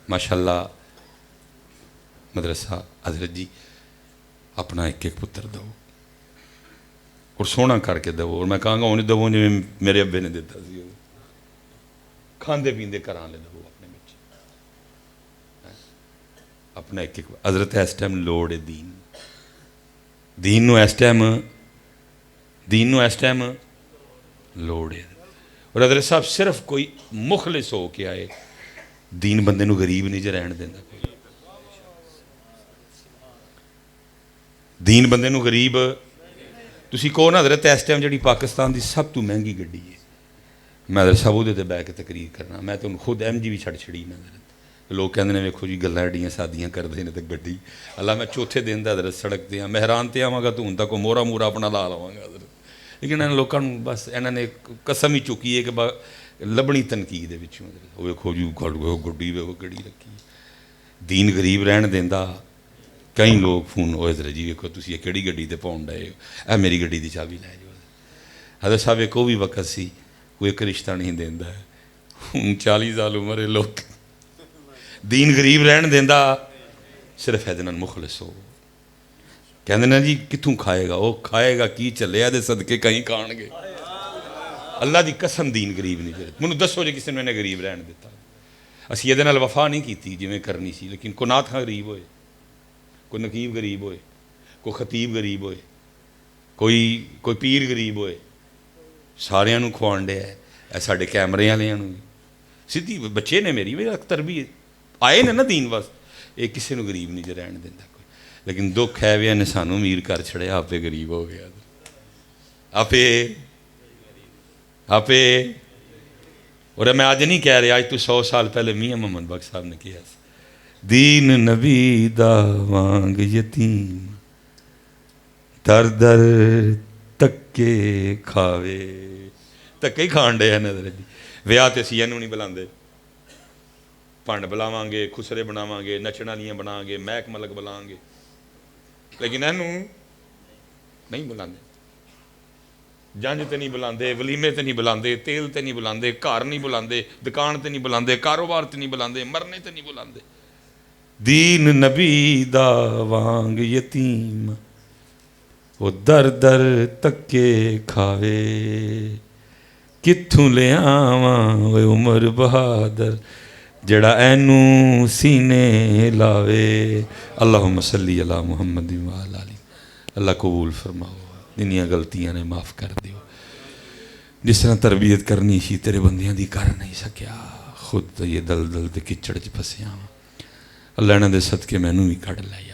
[SPEAKER 1] ماشاءاللہ مدرسہ حضرت جی اپنا ایک ایک پتر دو اور سونا کر کے دو اور میں کہاں گا انہیں دو جو میرے ابے نے دیتا سی کھاندے پیندے کران لے دو اپنے بچے اپنا ایک ایک حضرت اس ٹائم لوڑ ہے دین نو اس ٹائم لوڑ ہے اور حضرت صاحب صرف کوئی مخلص ہو کے آئے دین بندے نو غریب نہیں جے رہن دینا دین بندے نو غریب تسی کہو نا حضرت اس ٹائم جڑی پاکستان دی سب تو مہنگی گڈی ہے میں حضرت صاحب وہ بہ کے تقریر کرنا میں تو خود ایم جی بھی چھڑ چھڑی میں حضرت لوگ کہندے نے ویکھو جی گلاں ایڈیاں سادیاں کردے نے تے گڈی اللہ میں چوتھے دن دا حضرت سڑک تے مہران تے آواں گا تو ہن تک مورا مورا اپنا لا لواں گا حضرت لیکن انہاں لوکاں نوں بس انہاں نے قسم ہی چکی ہے کہ لبنی تنقید دے وچوں حضرت ویکھو جی گڈی ویکھو کیڑی رکھی دین غریب رہن دیندا کئی لوگ فون ہوئے حضرت جی ویکھو تسی یہ کیڑی گڈی تے پاؤن ڈے اے میری گڈی دی چابی لے جاؤ حضرت صاحب ایک بھی وقت سی کوئی ایک رشتہ نہیں دیندا ہے 40 سال عمر ہے لوگ دین غریب رہن دیندا صرف ہے مخلص ہو کہندے نا جی کتوں کھائے گا وہ کھائے گا کی چلے دے صدقے کہیں کھان گے اللہ دی قسم دین غریب نہیں کرے منو دسو جی کسی نے غریب رہن دیتا اسی یہ نال وفا نہیں کیتی جویں کرنی سی لیکن کو نات ہاں غریب ہوئے کوئی نقیب غریب ہوئے کوئی خطیب غریب ہوئے کوئی پیر غریب ہوئے سارے نوں کھوان ڈے ہے ساڈے کیمرے والےاں نوں سیدھی بچے نے میری بھی اختر بھی آئے نے نا دین واسطے یہ کسی نوں غریب نہیں جے رہن دیندا کوئی لیکن دکھ ہے بھی نے سانوں امیر کر چھڑیا آپے غریب ہو گیا آپے اور میں آج نہیں کہہ رہا آج تو 100 سال پہلے میاں محمد بخش صاحب نے کیا دین نبی دا وانگ یتیم در در تکے کھاوے تکے ہی کھان ڈے ہیں نظر جی ویاہ تے سی اینوں نہیں بلاندے پانڈ بلاواں گے خسرے بناواں گے نچنا لیاں بناواں گے میک ملک بلاواں گے لیکن اینوں نہیں بلاندے جنج تے نہیں بلاندے ولیمے تے نہیں بلاندے تیل تے نہیں بلاندے گھر نہیں بلاندے دکان تے نہیں بلاندے کاروبار تے نہیں بلاندے مرنے تے نہیں بلاندے دین نبی دا وانگ یتیم وہ در در تکے کھاوے کتھوں لے آواں وہ عمر بہادر جڑا اینوں سینے لاوے اللہم صلی علی محمد وعلی علی اللہ قبول فرماؤ دنیا غلطیاں نے معاف کر دیو جس طرح تربیت کرنی سی تیرے بندیاں دی کر نہیں سکیا خود یہ دل دل تے کچڑ چ پھسیاں اللہ نے دے صدقے مینوں بھی کڈ لیا